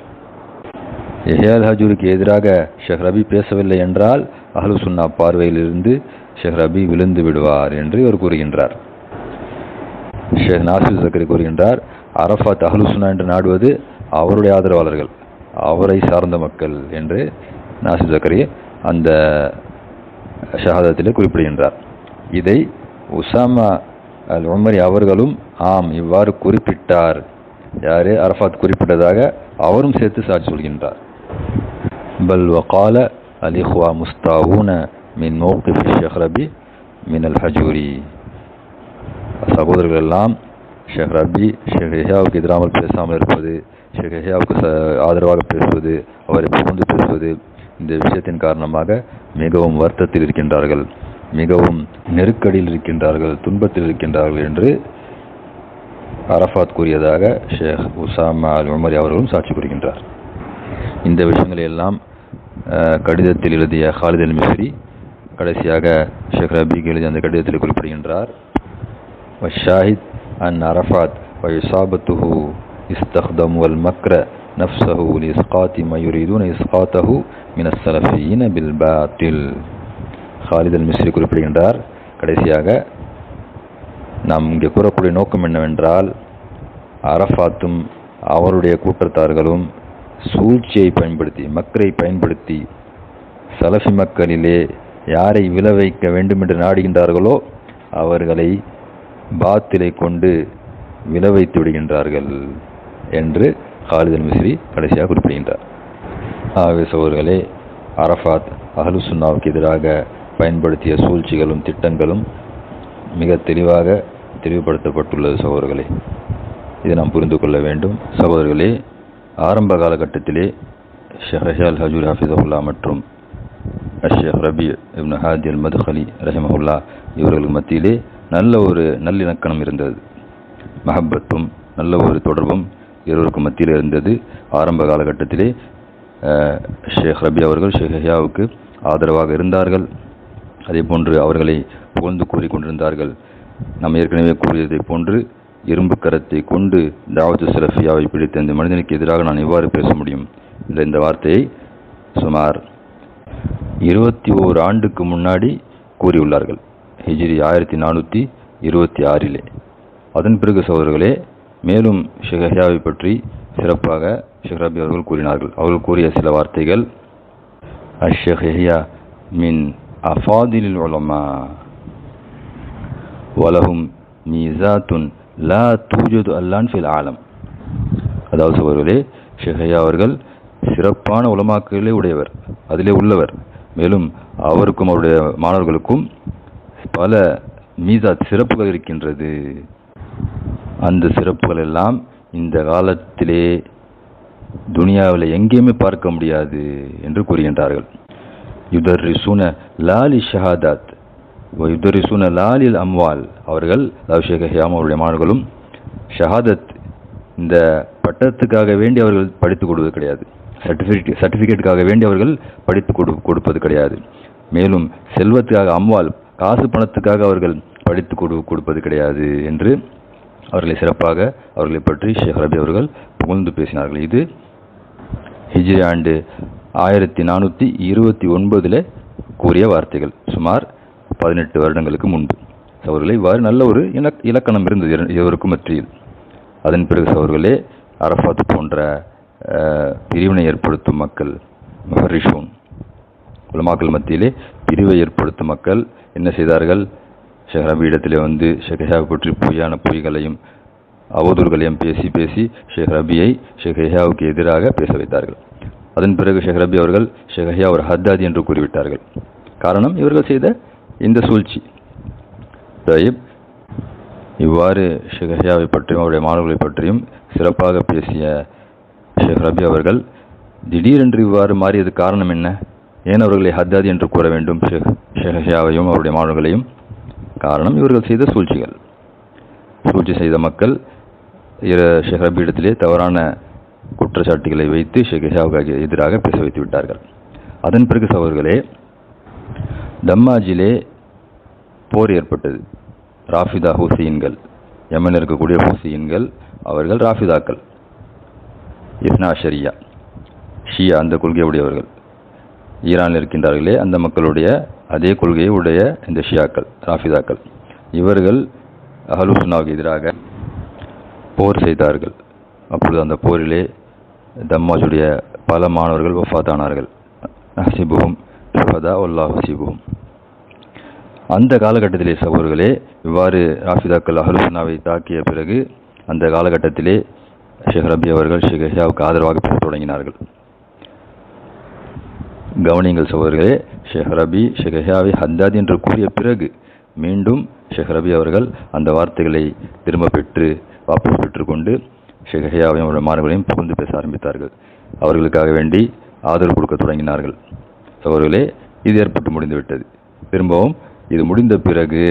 எஹல் ஹஜூருக்கு எதிராக ஷேக் ரபி பேசவில்லை என்றால் அஹ்லு சுன்னா பார்வையிலிருந்து ஷேக் ரபி விழுந்து விடுவார் என்று இவர் கூறுகின்றார். ஷேக் நாசிர் ஜக்கரி கூறுகின்றார், அரஃபாத் அஹ்லு சுன்னா என்று நாடுவது அவருடைய ஆதரவாளர்கள், அவரை சார்ந்த மக்கள் என்று நாசிர் ஜக்கரி அந்த ஷஹாதத்திலே குறிப்பிடுகின்றார். இதை உசாமா அல் உமரி அவர்களும் ஆம் இவ்வாறு குறிப்பிட்டார், யாரே அரஃபாத் குறிப்பிட்டதாக அவரும் சேர்த்து சாட்சி சொல்கின்றார். பல் வகால அல் இஹ்வா முஸ்தாவூன மின் மௌகிஃப் ஷேக் ரபி மின் அல் ஹஜூரி. சகோதரர்கள் எல்லாம் ஷேக் ரபி ஷேக் யஹ்யாவுக்கு எதிராமல் பேசாமல் இருப்பது, ஷேக் யஹ்யாவுக்கு ஆதரவாக பேசுவது, அவரை புகழ்ந்து பேசுவது, இந்த விஷயத்தின் காரணமாக மிகவும் வருத்தத்தில் இருக்கின்றார்கள், மிகவும் நெருக்கடியில் இருக்கின்றார்கள், துன்பத்தில் இருக்கின்றார்கள் என்று அரஃபாத் கூறியதாக ஷேக் உசாமா அல் உமரி அவர்களும் சாட்சி கூறுகின்றார். இந்த விஷயங்களை எல்லாம் கடிதத்தில் எழுதிய ஹாலித் அல் மிஸ்ரி கடைசியாக ஷேக் ரபிக்கு எழுதிய அந்த கடிதத்தில் குறிப்பிடுகின்றார். வஷாஹித் அன் அரஃபாத் வயுசாபத்துஹு இஸ்தக்தமு அல் மக்ர நஃப்ஸஹு லிஸ்காத்தி மா யுரீதுன இஸ்காத்தஹு மின ஸலஃபியீன பில் பாத்தில். ஹாலித் அல் மிஸ்ரி குறிப்பிடுகின்றார், கடைசியாக நாம் இங்கே கூறக்கூடிய நோக்கம் என்னவென்றால், அரஃபாத்தும் அவருடைய கூட்டத்தார்களும் சூழ்ச்சியை பயன்படுத்தி, மக்கரை பயன்படுத்தி, சலஃபி மக்களிலே யாரை விளைவிக்க வேண்டும் என்று நாடுகின்றார்களோ அவர்களை பாத்திலை கொண்டு விளைவித்து விடுகின்றார்கள் என்று ஹாலித் அல் மிஸ்ரி கடைசியாக குறிப்பிடுகின்றார். ஆகவே சகோதரர்களே, அரஃபாத் அஹ்லு சுன்னாவுக்கு எதிராக பயன்படுத்திய சூழ்ச்சிகளும் திட்டங்களும் மிக தெளிவாக தெளிவுபடுத்தப்பட்டுள்ளது. சகோதரர்களே, இதை நாம் புரிந்து கொள்ள வேண்டும். சகோதரர்களே, ஆரம்ப காலகட்டத்திலே ஷேக் அல் ஹஜூரி ஹஃபிஸஹுல்லா மற்றும் ஷேக் ரபி இப்னு ஹாதி அல் மத்ஹலி ரஹிமஹுல்லா இவர்களுக்கு மத்தியிலே நல்ல ஒரு நல்லிணக்கணம் இருந்தது, மஹப்பத்தும் நல்ல ஒரு தொடர்பும் இருவருக்கும் மத்தியில் இருந்தது. ஆரம்ப காலகட்டத்திலே ஷேக் ரபி அவர்கள் ஷேக் யஹ்யாவுக்கு ஆதரவாக இருந்தார்கள், அதே போன்று அவர்களை புகழ்ந்து கூறிக்கொண்டிருந்தார்கள். நாம் ஏற்கனவே கூறியதை போன்று இரும்பு கரத்தை கொண்டு தாவத்து ஸலஃபியாவை பிடித்த இந்த மனிதனுக்கு எதிராக நான் எவ்வாறு பேச முடியும் என்ற இந்த வார்த்தையை சுமார் 21 ஆண்டுக்கு முன்னாடி கூறியுள்ளார்கள், ஹிஜ்ரி 1426. அதன் பிறகு சகோதரர்களே, மேலும் ஷேக் யஹ்யாவை பற்றி சிறப்பாக ஷேக் ரபி அவர்கள் கூறினார்கள். அவர்கள் கூறிய சில வார்த்தைகள், அஷேக் யஹ்யா மின் அஃபாதிலில் உலமா வலஹும் மீசாத்துன் லா தூஜது அல்லான் ஃபில் ஆலம். அதாவது சகோதரர்களே, ஷேக் யஹ்யா அவர்கள் சிறப்பான உலமாக்களே உடையவர், அதிலே உள்ளவர். மேலும் அவருக்கும் அவருடைய மாணவர்களுக்கும் பல மீசாத் சிறப்புகள் இருக்கின்றது. அந்த சிறப்புகள் எல்லாம் இந்த காலத்திலே துனியாவில் எங்கேயுமே பார்க்க முடியாது என்று கூறுகின்றார்கள். யுதர்ரிசூன லாலி ஷஹாதாத் யுதர்ரிசூன லாலில் அம்வால். அவர்கள் ஷேக் யஹ்யா அவருடைய மாணவர்களும் ஷஹாதத் இந்த பட்டத்துக்காக வேண்டி அவர்கள் படித்துக் கொடுப்பது கிடையாது, சர்டிஃபிகேட்டுக்காக வேண்டி அவர்கள் படித்து கொடுப்பது கிடையாது. மேலும் செல்வத்துக்காக, அம்வால் காசு பணத்துக்காக அவர்கள் படித்து கொடுப்பது கிடையாது என்று அவர்களை சிறப்பாக அவர்களை பற்றி ஷேக் ரபி அவர்கள் புகழ்ந்து பேசினார்கள். இது ஹிஜ்ரி ஆண்டு 1429 கூறிய வார்த்தைகள், சுமார் 18 வருடங்களுக்கு முன்பு. அவர்களை இவ்வாறு நல்ல ஒரு இலக்கணம் இருந்தது இருவருக்கும் மத்தியில். அதன் பிறகு அவர்களே அரஃபாத் போன்ற பிரிவினை ஏற்படுத்தும் மக்கள், முஹர்ரிஷூன் உலமாக்கள் மத்தியிலே பிரிவை ஏற்படுத்தும் மக்கள் என்ன செய்தார்கள்? ஷேக் ரபி இடத்திலே வந்து ஷேக் யஹ்யாவை பற்றி பொய்யான பொய்களையும் அவதூறுகளையும் பேசி ஷேக் ரபியை ஷேக் யஹ்யாவுக்கு எதிராக பேச வைத்தார்கள். அதன் பிறகு ஷேக் ரபி அவர்கள் ஷேக் யஹ்யா ஒரு ஹத்தாதி என்று கூறிவிட்டார்கள். காரணம், இவர்கள் செய்த இந்த சூழ்ச்சி. இவ்வாறு ஷேக் யஹ்யாவை பற்றியும் அவருடைய மாணவர்களை பற்றியும் சிறப்பாக பேசிய ஷேக் ரபி அவர்கள் திடீரென்று இவ்வாறு மாறியது காரணம் என்ன? ஏன் அவர்களை ஹத்தாதி என்று கூற வேண்டும் ஷேக் யஹ்யாவையும் அவருடைய மாணவர்களையும்? காரணம், இவர்கள் செய்த சூழ்ச்சிகள். சூழ்ச்சி செய்த மக்கள் ஷேக் ரபி இடத்திலே தவறான குற்றச்சாட்டுகளை வைத்து ஷேக் யஹ்யாவுக்கு எதிராக பேச வைத்து விட்டார்கள். அதன் பிறகு சகோதரர்களே, தம்மாஜிலே போர் ஏற்பட்டது. ராஃபிதா ஹூசியின்கள், யமனில் இருக்கக்கூடிய ஹூசியின்கள், அவர்கள் ராஃபிதாக்கள், இஸ்னா ஷரியா ஷியா அந்த கொள்கையுடையவர்கள். ஈரானில் இருக்கின்றார்களே அந்த மக்களுடைய அதே கொள்கையை உடைய இந்த ஷியாக்கள், ராஃபிதாக்கள், இவர்கள் அஹ்லு சுன்னாவுக்கு எதிராக போர் செய்தார்கள். அப்பொழுது அந்த போரிலே தம்மாஜுடைய பல மாணவர்கள் வஃபாத்தானார்கள். ஹசிபுஹும் ஷுஹதா வல்லாஹு ஹசிபுஹும். அந்த காலகட்டத்திலே சகோதரர்களே, இவ்வாறு ராஃபிதாக்கள் அஹ்லு சுன்னாவை தாக்கிய பிறகு அந்த காலகட்டத்திலே ஷேக் ரபி அவர்கள் ஷேக் யஹ்யாவுக்கு ஆதரவாக பேச தொடங்கினார்கள். கவனியங்கள் சகோதரர்களே, ஷேக் ரபி ஷேக் யஹ்யாவை ஹத்தாத் என்று கூறிய பிறகு மீண்டும் ஷேக் ரபி அவர்கள் அந்த வார்த்தைகளை திரும்ப பெற்று வாபஸ் பெற்றுக்கொண்டு ஷேக் யஹ்யாவையும் அவருடைய மாணவர்களையும் புகழ்ந்து பேச ஆரம்பித்தார்கள். அவர்களுக்காக வேண்டி ஆதரவு கொடுக்க தொடங்கினார்கள். சகோதரர்களே, இது ஏற்பட்டு முடிந்துவிட்டது. திரும்பவும் இது முடிந்த பிறகு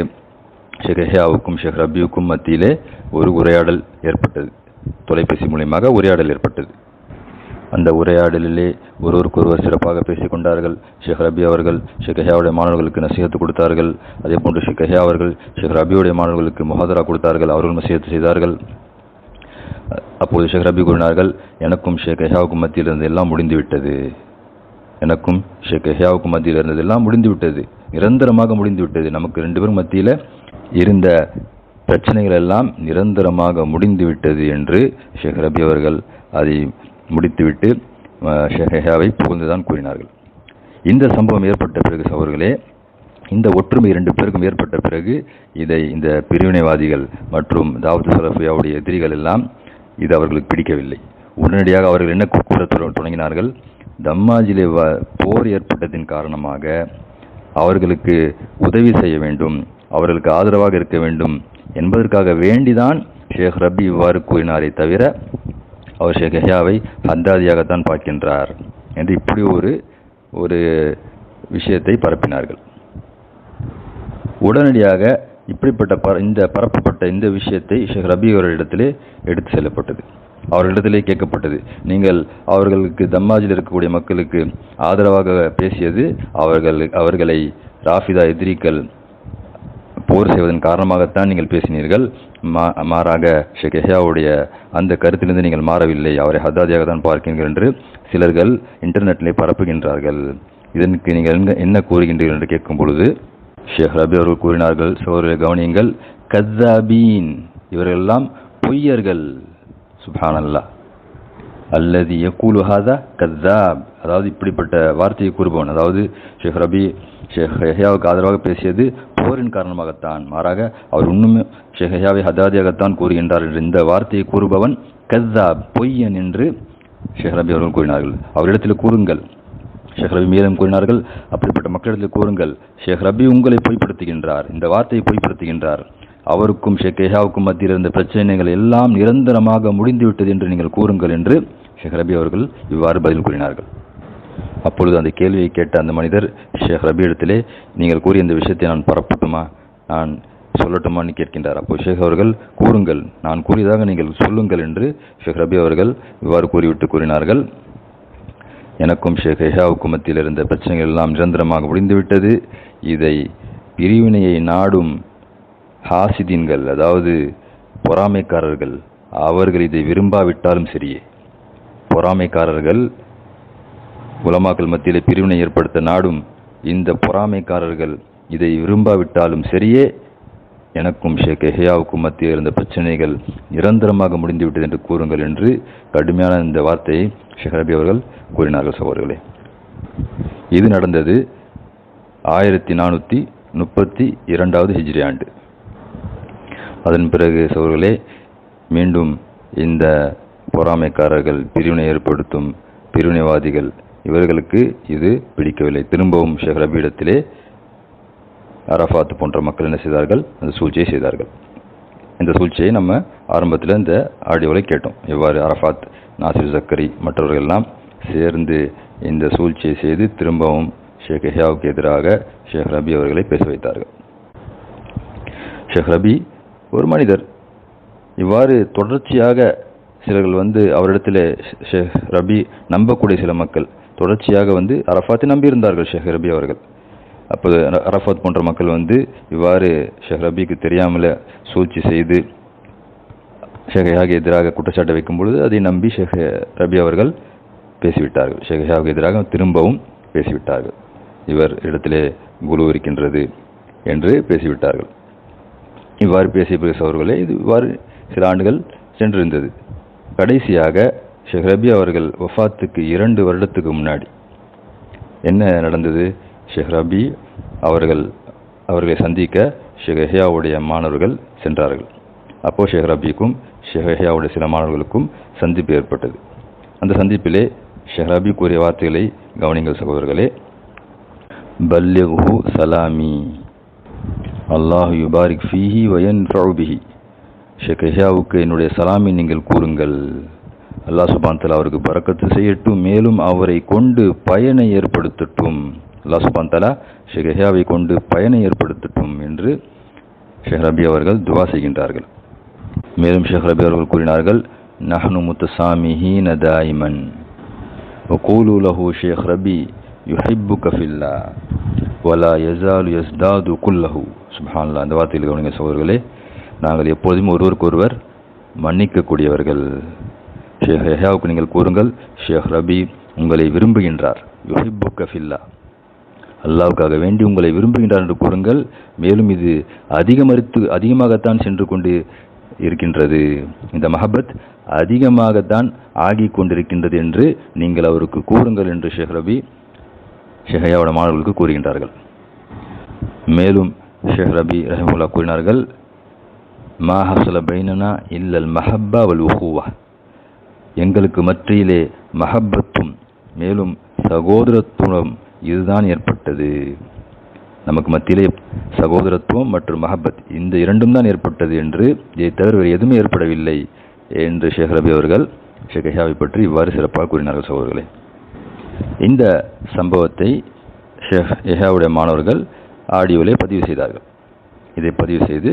ஷேக் யஹ்யாவுக்கும் ஷேக் ரபியுக்கும் மத்தியிலே ஒரு உரையாடல் ஏற்பட்டது. தொலைபேசி மூலமாக உரையாடல் ஏற்பட்டது. அந்த உரையாடலிலே ஒருவருக்கொருவர் சிறப்பாக பேசிக் கொண்டார்கள். ஷேக் ரபி அவர்கள் ஷேக் யஹ்யாவுடைய மாணவர்களுக்கு நசீஹத்து கொடுத்தார்கள். அதே போன்று ஷேக் யஹ்யா அவர்கள் ஷேக் ரபியுடைய மாணவர்களுக்கு முஹாதரா கொடுத்தார்கள். அவர்கள் நசீஹத்து செய்தார்கள். அப்போது ஷேக் ரபி கூறினார்கள், எனக்கும் ஷேக் யஹ்யாவுக்கும் மத்தியில் இருந்ததெல்லாம் முடிந்துவிட்டது. எனக்கும் ஷேக் யஹ்யாவுக்கும் மத்தியில் இருந்ததெல்லாம் முடிந்துவிட்டது, நிரந்தரமாக முடிந்துவிட்டது. நமக்கு ரெண்டு பேரும் மத்தியில் இருந்த பிரச்சனைகள் எல்லாம் நிரந்தரமாக முடிந்துவிட்டது என்று ஷேக் ரபி அவர்கள் அதை முடித்துவிட்டு ஷேக் யஹ்யாவை புகழ்ந்துதான் கூறினார்கள். இந்த சம்பவம் ஏற்பட்ட பிறகு சகோதரர்களே, இந்த ஒற்றுமை இரண்டு பேருக்கும் ஏற்பட்ட பிறகு இதை இந்த பிரிவினைவாதிகள் மற்றும் தாவத் சலஃபியாவுடைய எதிரிகள் எல்லாம் இது அவர்களுக்கு பிடிக்கவில்லை. உடனடியாக அவர்கள் என்ன கூற தொடங்கினார்கள், தம்மாஜிலே போர் ஏற்பட்டதின் காரணமாக அவர்களுக்கு உதவி செய்ய வேண்டும், அவர்களுக்கு ஆதரவாக இருக்க வேண்டும் என்பதற்காக வேண்டிதான் ஷேக் ரபி இவ்வாறு கூறினாரே தவிர அவர் ஷேக் யஹ்யாவை ஹத்தாதியாகத்தான் பார்க்கின்றார் என்று இப்படி ஒரு விஷயத்தை பரப்பினார்கள். உடனடியாக இப்படிப்பட்ட இந்த பரப்பப்பட்ட இந்த விஷயத்தை ஷேக் ரபி அவர்களிடத்திலே எடுத்து செல்லப்பட்டது. அவர்களிடத்திலே கேட்கப்பட்டது, நீங்கள் அவர்களுக்கு தம்மாஜில் இருக்கக்கூடிய மக்களுக்கு ஆதரவாக பேசியது அவர்களை ராஃபிதா எதிரிகள் போர் செய்வதன் காரணமாகத்தான் நீங்கள் பேசினீர்கள். மாறாக ஷேக் யஹ்யாவுடைய அந்த கருத்திலிருந்து நீங்கள் மாறவில்லை, அவரை ஹத்தாதியாக தான் பார்க்கிறீர்கள் என்று சிலர்கள் இன்டர்நெட்டிலே பரப்புகின்றார்கள். இதற்கு நீங்கள் என்ன கூறுகின்றீர்கள் என்று கேட்கும் பொழுது ஷேக் ரபி அவர்கள் கூறினார்கள், சகோதரர்களே கவனியுங்கள், கஸ்ஸாபீன், இவர்களெல்லாம் பொய்யர்கள். சுப்ஹானல்லாஹ், அல்லதி யகூலு ஹாதா கஸ்ஸாப், அதாவது இப்படிப்பட்ட வார்த்தையை கூறுபவன், அதாவது ஷேக் ரபி ஷேக் யஹ்யாவுக்கு ஆதரவாக பேசியது போரின் காரணமாகத்தான், மாறாக அவர் இன்னும் ஷேக் யஹ்யாவை ஹதாதியாகத்தான் கூறுகின்றார் என்று இந்த வார்த்தையை கூறுபவன் கஸ்ஸாப், பொய்யன் என்று ஷேக் ரபி அவர்கள் கூறினார்கள். அவரிடத்தில் கூறுங்கள். ஷேக் ரபி மேலும் கூறினார்கள், அப்படிப்பட்ட மக்களிடத்தில் கூறுங்கள், ஷேக் ரபி உங்களை பொய்ப்படுத்துகின்றார், இந்த வார்த்தையை பொய்ப்படுத்துகின்றார். அவருக்கும் ஷேக் யஹ்யாவுக்கும் மத்தியில் இருந்த பிரச்சனைகள் எல்லாம் நிரந்தரமாக முடிந்துவிட்டது என்று நீங்கள் கூறுங்கள் என்று ஷேக் ரபி அவர்கள் இவ்வாறு பதில் கூறினார்கள். அப்பொழுது அந்த கேள்வியை கேட்ட அந்த மனிதர் ஷேக் ரபி இடத்திலே, நீங்கள் கூறிய இந்த விஷயத்தை நான் பரப்பட்டுமா, நான் சொல்லட்டுமான்னு கேட்கின்றார். அப்போ ஷேக் அவர்கள், கூறுங்கள், நான் கூறியதாக நீங்கள் சொல்லுங்கள் என்று ஷேக் ரபி அவர்கள் இவ்வாறு கூறிவிட்டு கூறினார்கள், எனக்கும் ஷேக் யஹ்யாவுக்கும் மத்தியில் இருந்த பிரச்சனைகள் எல்லாம் நிரந்தரமாக முடிந்துவிட்டது. இதை பிரிவினையை நாடும் ஹாசிதீன்கள், அதாவது பொறாமைக்காரர்கள், அவர்கள் இதை விரும்பாவிட்டாலும் சரியே, பொறாமைக்காரர்கள் உலமாக்கள் மத்தியிலே பிரிவினை ஏற்படுத்த நாடும் இந்த பொறாமைக்காரர்கள் இதை விரும்பாவிட்டாலும் சரியே, எனக்கும் ஷேக் யஹ்யாவுக்கும் மத்தியில் இருந்த பிரச்சனைகள் நிரந்தரமாக முடிந்துவிட்டது என்று கூறுங்கள் என்று கடுமையான இந்த வார்த்தையை ஷேக் ரபி அவர்கள் கூறினார்கள். சகோதரர்களே, இது நடந்தது 1432 ஹிஜ்ரி ஆண்டு. அதன் பிறகு சகோதரர்களே, மீண்டும் இந்த பொறாமைக்காரர்கள், பிரிவினை ஏற்படுத்தும் பிரிவினைவாதிகள், இவர்களுக்கு இது பிடிக்கவில்லை. திரும்பவும் ஷேக் ரபி இடத்திலே அரஃபாத் போன்ற மக்கள் என்ன செய்தார்கள், அந்த சூழ்ச்சியை செய்தார்கள். இந்த சூழ்ச்சியை நம்ம ஆரம்பத்தில் இந்த ஆடியோவில் கேட்டோம். எவ்வாறு அரஃபாத், நாசிர் ஜக்கரி மற்றவர்கள் எல்லாம் சேர்ந்து இந்த சூழ்ச்சியை செய்து திரும்பவும் ஷேக் யஹ்யாவுக்கு எதிராக ஷேக் ரபி அவர்களை பேச வைத்தார்கள். ஷேக் ரபி ஒரு மனிதர். இவ்வாறு தொடர்ச்சியாக சிலர்கள் அவரிடத்தில் ஷேக் ரபி நம்பக்கூடிய சில மக்கள் தொடர்ச்சியாக அரஃபாத்தை நம்பியிருந்தார்கள் ஷேக் ரபி அவர்கள். அப்போ அரஃபாத் போன்ற மக்கள் இவ்வாறு ஷேக் ரபிக்கு தெரியாமல சூழ்ச்சி செய்து ஷேக் யஹ்யாவுக்கு எதிராக குற்றச்சாட்டை வைக்கும் பொழுது அதை நம்பி ஷேக் ரபி அவர்கள் பேசிவிட்டார்கள். ஷேக் யஹ்யாவுக்கு எதிராக திரும்பவும் பேசிவிட்டார்கள். இவர் இடத்திலே குரு இருக்கின்றது என்று பேசிவிட்டார்கள். இவ்வாறு பேசிய பிறகு அவர்களே இது இவ்வாறு சில ஆண்டுகள் சென்றிருந்தது. கடைசியாக ஷேக் ரபி அவர்கள் வஃபாத்துக்கு 2 வருடத்துக்கு முன்னாடி என்ன நடந்தது? ஷேக் ரபி அவர்களை சந்திக்க ஷேக் யஹ்யாவுடைய மாணவர்கள் சென்றார்கள். அப்போ ஷேக் ரபிக்கும் ஷேக் யஹ்யாவுடைய சில மாணவர்களுக்கும் சந்திப்பு ஏற்பட்டது. அந்த சந்திப்பிலே ஷேக் ரபி கூறிய வார்த்தைகளை கவனிங்கள் சகோதரர்களே. பல்லிகு சலாமி அல்லாஹ் யுபாரிக் ஃபீஹி வயன்ஃபஉ பிஹி. ஷேக் யஹ்யாவுக்கு என்னுடைய சலாமை நீங்கள் கூறுங்கள். அல்லாஹ் சுப்ஹானஹு வ தஆலா அவருக்கு பரக்கத்து செய்யட்டும், மேலும் அவரை கொண்டு பயனை ஏற்படுத்தட்டும். அல்லாஹ் சுப்ஹானஹு வ தஆலா ஷேக் யஹ்யாவை கொண்டு பயனை ஏற்படுத்தட்டும் என்று ஷேக் ரபி அவர்கள் துஆ செய்கின்றார்கள். மேலும் ஷேக் ரபி அவர்கள் கூறினார்கள், நஹ்னு முத்தசாமிஹீன தாயிமன் வகூலு லஹு ஷேக் ரபி யுஹிப்புக ஃபில்லாஹ் வலா யஸாலு யஸ்தாது குல்லஹு. சுப்ஹானல்லாஹ். அந்த வார்த்தையில் கவனிங்க சகோதரர்களே. நாங்கள் எப்போதும் ஒருவருக்கொருவர் மன்னிக்கக்கூடியவர்கள். ஷேக் யஹ்யாவுக்கு நீங்கள் கூறுங்கள், ஷேக் ரபி உங்களை விரும்புகின்றார். யுஹிப்புக ஃபில்லாஹ், அல்லாஹ்வுக்காக வேண்டி உங்களை விரும்புகின்றார் என்று கூறுங்கள். மேலும் இது அதிகமாகத்தான் சென்று கொண்டு இருக்கின்றது, இந்த மஹபத் அதிகமாகத்தான் ஆகிக் கொண்டிருக்கின்றது என்று நீங்கள் அவருக்கு கூறுங்கள் என்று ஷேக் ரபி ஷேக் யஹ்யாவோட மாணவர்களுக்கு கூறுகின்றார்கள். மேலும் ஷேக் ரபி ரஹிமஹுல்லாஹ் கூறினார்கள், மா ஹஸல பைனனா இல்லல் மஹப்பா வல் உஹுவா. எங்களுக்கு மத்தியிலே மஹப்பத்தும் மேலும் சகோதரத்துவம் இதுதான் ஏற்பட்டது. நமக்கு மத்தியிலே சகோதரத்துவம் மற்றும் மஹப்பத் இந்த இரண்டும் தான் ஏற்பட்டது என்று இதை தவிர வேறு எதுவுமே ஏற்படவில்லை என்று ஷேக் ரபி அவர்கள் ஷேக் யஹ்யாவை பற்றி இவ்வாறு சிறப்பாக கூறினார்கள் சகோதரர்களே. இந்த சம்பவத்தை ஷேக் யஹ்யாவுடைய மாணவர்கள் ஆடியோவிலே பதிவு செய்தார்கள். இதை பதிவு செய்து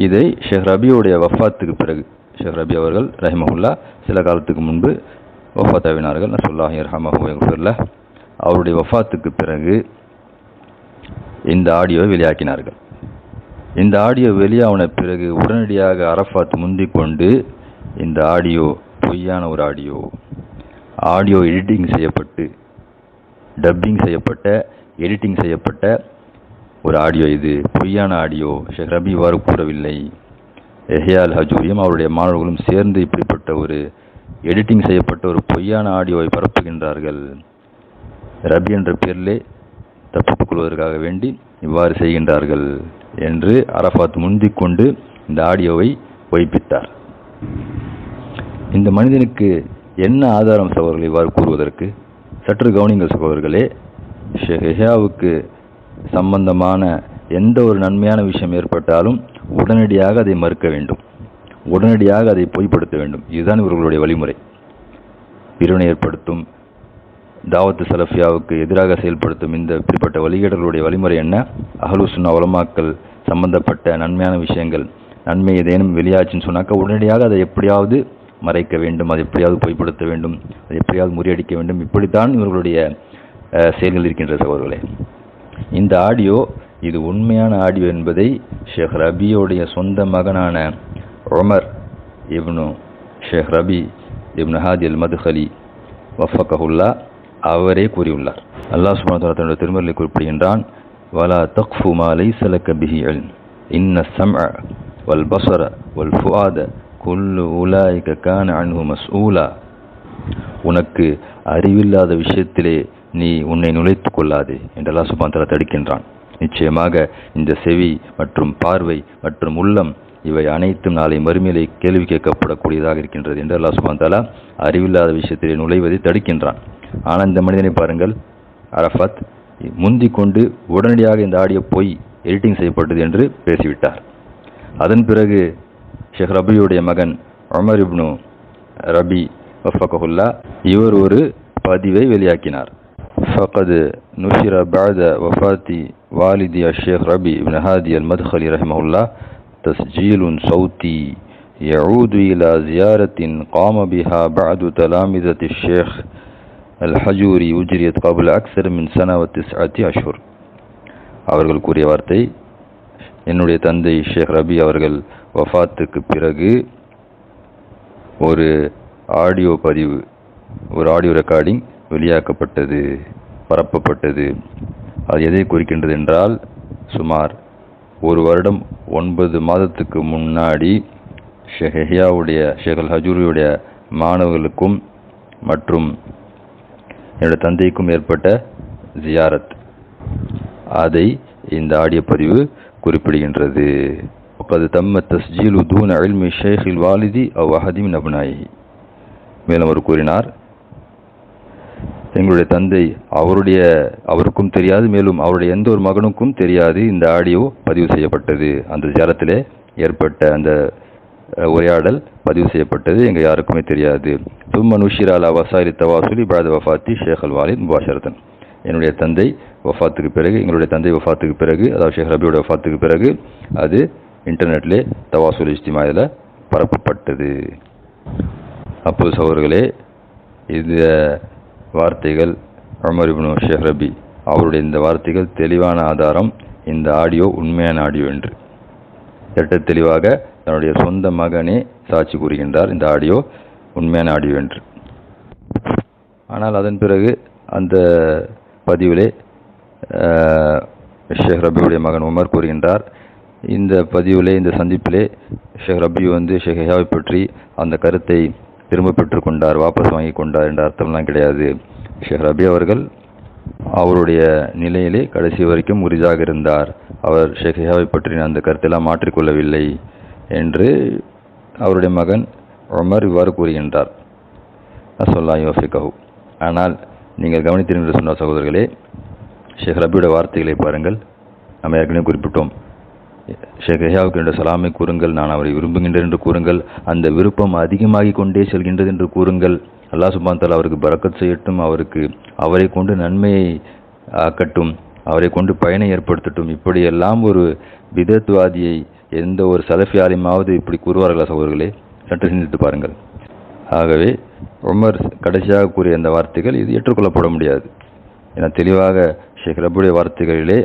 இதை ஷேக் ரபியுடைய வஃபாத்துக்கு பிறகு, ஷேக் ரபி அவர்கள் ரஹிமஹுல்லாஹ் சில காலத்துக்கு முன்பு வஃபாத்தாவினார்கள், நஸ்அல்லாஹு யர்ஹமஹு வயக்ஃபிர்லஹ். அவருடைய வஃபாத்துக்கு பிறகு இந்த ஆடியோவை வெளியாக்கினார்கள். இந்த ஆடியோ வெளியான பிறகு உடனடியாக அரஃபாத் முந்திக் கொண்டு இந்த ஆடியோ பொய்யான ஒரு ஆடியோ எடிட்டிங் செய்யப்பட்டு டப்பிங் செய்யப்பட்ட எடிட்டிங் செய்யப்பட்ட ஒரு ஆடியோ, இது பொய்யான ஆடியோ, ஷேக் ரபி இவ்வாறு கூறவில்லை. யஹ்யா அல் ஹஜூரியும் அவருடைய மாணவர்களும் சேர்ந்து இப்படிப்பட்ட ஒரு எடிட்டிங் செய்யப்பட்ட ஒரு பொய்யான ஆடியோவை பரப்புகின்றார்கள். ரபி என்ற பெயரிலே தப்பித்துக் கொள்வதற்காக வேண்டி இவ்வாறு செய்கின்றார்கள் என்று அரஃபாத் முந்திக் கொண்டு இந்த ஆடியோவை பொய்ப்பித்தார். இந்த மனிதனுக்கு என்ன ஆதாரம் சகோதரர்கள் இவ்வாறு கூறுவதற்கு? சற்று கவனிங்கள் சகோதரர்களே. ஷேக் யஹ்யாவுக்கு சம்பந்தமான எந்த ஒரு நன்மையான விஷயம் ஏற்பட்டாலும் உடனடியாக அதை மறுக்க வேண்டும், உடனடியாக அதை பொய்ப்படுத்த வேண்டும். இதுதான் இவர்களுடைய வழிமுறை. பிரிவினை ஏற்படுத்தும் தாவத்து சலஃபியாவுக்கு எதிராக செயல்படுத்தும் இந்த இப்படிப்பட்ட வழிகேடர்களுடைய வழிமுறை என்ன? அஹ்லு சுன்னா உலமாக்கள் சம்பந்தப்பட்ட நன்மையான விஷயங்கள், நன்மை ஏதேனும் வெளியாச்சுன்னு சொன்னாக்க உடனடியாக அதை எப்படியாவது மறைக்க வேண்டும், அதை எப்படியாவது பொய்ப்படுத்த வேண்டும், அதை எப்படியாவது முறியடிக்க வேண்டும். இப்படித்தான் இவர்களுடைய செயல்கள் இருக்கின்ற சகோதரர்களே. இந்த ஆடியோ இது உண்மையான ஆடியோ என்பதை ஷேக் ரபியோடைய சொந்த மகனான உமர் இப்னு ஷேக் ரபி இப்னு ஹாதி அல் மத்ஹலி வஃபகஹுல்லா அவரே கூறியுள்ளார். அல்லாஹ் சுப்ஹானஹு வ தஆலா தன்னுடைய திருமறையில் குறிப்பிடுகின்றான், வலா தக்ஃபு மா லைஸ லக பிஹி இல்ம் இன்ன ஸம்அ வல் பஸர வல் ஃபுஆத குல்லு உலாயிக கான அன்ஹு மஸ்ஊலா. உனக்கு அறிவில்லாத விஷயத்திலே நீ உன்னை நுழைத்துக் கொள்ளாதே என்று அல்லாஹ் சுப்ஹானஹு வ தஆலா தடுக்கின்றான். நிச்சயமாக இந்த செவி மற்றும் பார்வை மற்றும் உள்ளம் இவை அனைத்தும் நாளை மறுமையிலே கேள்வி கேட்கப்படக்கூடியதாக இருக்கின்றது என்று அல்லாஹ் சுப்ஹானஹு வ தஆலா அறிவில்லாத விஷயத்திலே நுழைவதை தடுக்கின்றான். ஆனால் இந்த மனிதனை பாருங்கள், அரஃபாத் முந்திக் கொண்டு உடனடியாக இந்த ஆடியோ பொய் எடிட்டிங் செய்யப்பட்டது என்று பேசிவிட்டார். அதன் பிறகு ஷேக் ரபியுடைய மகன் உமர் இப்னு ரபி வஃபகஹுல்லா இவர் ஒரு பதிவை வெளியாக்கினார். فقد نشر بعد وفاة والدي الشيخ ربي بن هادي المدخلي رحمه الله تسجيل صوتي يعود إلى زيارة قام بها بعض تلامذة الشيخ الحجوري أجريت قبل أكثر من سنة و9 أشهر. அவர்கள் கூறிய வார்த்தை, என்னுடைய தந்தை ஷேக் ரபி அவர்கள் வஃபாத்துக்கு பிறகு ஒரு ஆடியோ பதிவு, ஒரு ஆடியோ ரெக்கார்டிங் வெளியாக்கப்பட்டது, பரப்பப்பட்டது. அது எதை குறிக்கின்றது என்றால், சுமார் 1 வருடம் 9 மாதத்துக்கு முன்னாடி ஷேக் எஹ்யாவுடைய, ஷேக் அல் ஹஜூரியுடைய மாணவர்களுக்கும் மற்றும் என்னுடைய தந்தைக்கும் ஏற்பட்ட ஜியாரத், அதை இந்த ஆடியோ பதிவு குறிப்பிடுகின்றது. وقد تم التسجيل دون علم الشيخ الوالد أو أحد من أبنائه. மேலும் அவர் கூறினார், எங்களுடைய தந்தை அவருக்கும் தெரியாது, மேலும் அவருடைய எந்த ஒரு மகனுக்கும் தெரியாது இந்த ஆடியோ பதிவு செய்யப்பட்டது. அந்த ஜியாரத்திலே ஏற்பட்ட அந்த உரையாடல் பதிவு செய்யப்பட்டது எங்க யாருக்குமே தெரியாது. தும்ம நுஷிர அலா வசாயிலி தவாசுலி பஅத வஃபாத்தி ஷேக் அல் வாலித் முபாஷரத்தன். என்னுடைய தந்தை வஃபாத்துக்கு பிறகு, எங்களுடைய தந்தை வஃபாத்துக்கு பிறகு, அதாவது ஷேக் ரபியோட வஃபாத்துக்கு பிறகு அது இன்டர்நெட்லே தவாசுல் இஜ்திமாயில பரப்பப்பட்டது. அப்போது சகோதரர்களே, இந்த வார்த்தைகள் உமர் இப்னு ஷேக் ரபி அவருடைய இந்த வார்த்தைகள் தெளிவான ஆதாரம், இந்த ஆடியோ உண்மையான ஆடியோ என்று. திட்ட தெளிவாக தன்னுடைய சொந்த மகனே சாட்சி கூறுகின்றார் இந்த ஆடியோ உண்மையான ஆடியோ என்று. ஆனால் அதன் பிறகு அந்த பதிவிலே ஷேக் ரபியுடைய மகன் உமர் கூறுகின்றார், இந்த பதிவிலே, இந்த சந்திப்பிலே ஷேக் ரபி ஷேக் எஹ்யாவை பற்றி அந்த கருத்தை திரும்ப பெற்றுக் கொண்டார், வாபஸ் வாங்கி கொண்டார் என்ற அர்த்தம்லாம் கிடையாது. ஷேக் ரபி அவர்கள் அவருடைய நிலையிலே கடைசி வரைக்கும் உறுதியாக இருந்தார். அவர் ஷேக் எஹ்யாவை பற்றி அந்த கருத்தெல்லாம் மாற்றிக்கொள்ளவில்லை என்று அவருடைய மகன் உமர் இவ்வாறு கூறுகின்றார். அஸ்ஸலாஹு யோஃபிகஹு. ஆனால் நீங்கள் கவனித்தீர்கள் என்று சொன்ன சகோதரர்களே, ஷேக் ரபியோட வார்த்தைகளை பாருங்கள். நம்ம ஏற்கனவே குறிப்பிட்டோம், ஷேக் எஹ்யாவுக்கு என்ற சலாமை கூறுங்கள், நான் அவரை விரும்புகின்றேன் என்று கூறுங்கள், அந்த விருப்பம் அதிகமாகி கொண்டே செல்கின்றது என்று கூறுங்கள், அல்லாஹ் சுப்ஹானஹு வ தஆலா அவருக்கு பரக்கத் செய்யட்டும், அவரை கொண்டு நன்மையை ஆக்கட்டும், அவரை கொண்டு பயனை ஏற்படுத்தட்டும். இப்படியெல்லாம் ஒரு பிதத்வாதியை எந்த ஒரு சலஃபி ஆலிமாவது இப்படி கூறுவார்களா சகோதரர்களே? சற்று சிந்தித்து பாருங்கள். ஆகவே உமர் கடைசியாக கூறிய அந்த வார்த்தைகள் இது ஏற்றுக்கொள்ளப்பட முடியாது. என தெளிவாக ஷேக் ரபியுடைய வார்த்தைகளிலே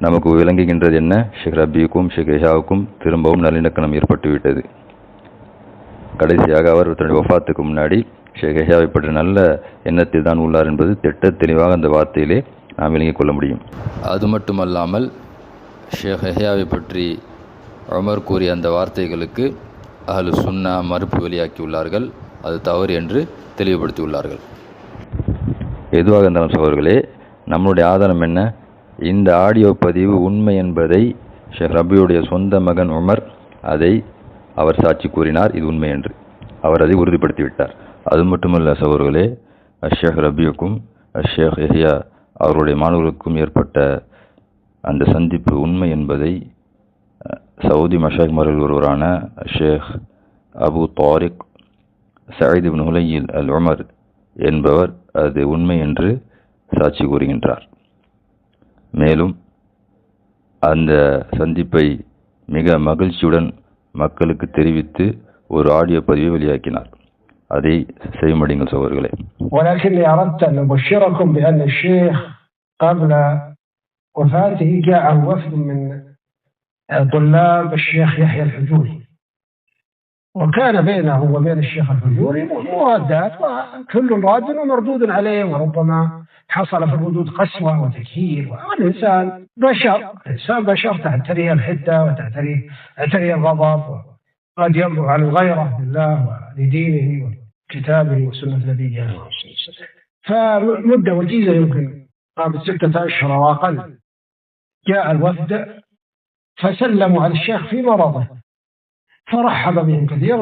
நமக்கு விளங்குகின்றது என்ன, ஷேக் ரபியுக்கும் ஷேக் எஹ்யாவுக்கும் திரும்பவும் நல்லிணக்கம் ஏற்பட்டுவிட்டது. கடைசியாக அவர் தன்னுடைய வஃபாத்துக்கு முன்னாடி ஷேக் எஹ்யாவை பற்றி நல்ல எண்ணத்தில் தான் உள்ளார் என்பது திட்ட தெளிவாக அந்த வார்த்தையிலே நாம் விளங்கிக் கொள்ள முடியும். அது மட்டுமல்லாமல் ஷேக் எஹ்யாவை பற்றி உமர் கூறிய அந்த வார்த்தைகளுக்கு அஹ்லு சுன்னா மறுப்பு வெளியாக்கியுள்ளார்கள், அது தவறு என்று தெளிவுபடுத்தியுள்ளார்கள். எதுவாக இருந்தாலும் சகோதரர்களே, நம்முடைய ஆதாரம் என்ன? இந்த ஆடியோ பதிவு உண்மை என்பதை ஷேக் ரபியுடைய சொந்த மகன் உமர் அவர் சாட்சி கூறினார், இது உண்மை என்று. அவர் அதை உறுதிப்படுத்திவிட்டார். அது மட்டுமல்ல சகோதரர்களே, ஷேக் ரபியுக்கும் ஷேக் எஹ்யா அவருடைய மாணவர்களுக்கும் ஏற்பட்ட அந்த சந்திப்பு உண்மை என்பதை சவுதி மஷாயிக்மார்கள் ஒருவரான ஷேக் அபு தாரிக் சயீத் இப்னு ஹுலையில் அல் உமர் என்பவர் அது உண்மை என்று சாட்சி கூறுகின்றார். மேலும் அந்த சந்திப்பை மிக மகிழ்ச்சியுடன் மக்களுக்கு தெரிவித்து ஒரு ஆடியோ பதிவை வெளியாக்கினார். அதை செய்யும்படிங்கள் சகோதரர்களே. ولكني أردت أن أبشركم بأن الشيخ قبل وفاته جاء وفد من طلاب الشيخ يحيى الحجوري، وكان بينه وبين الشيخ الحجوري موادات، وكل راد ومردود عليه، وربما حصل في الردود قسوة وتكهير. والإنسان بشر تعتريه الحدة وتعتريه الغضب، وقد ينظر على الغيرة لله ولدينه وكتابه وسنة نبيه. فمدة وجيزة يمكن قامت 6 أشهر وأقل جاء الوفد فسلموا على الشيخ في مرضه، فرحب بهم كثير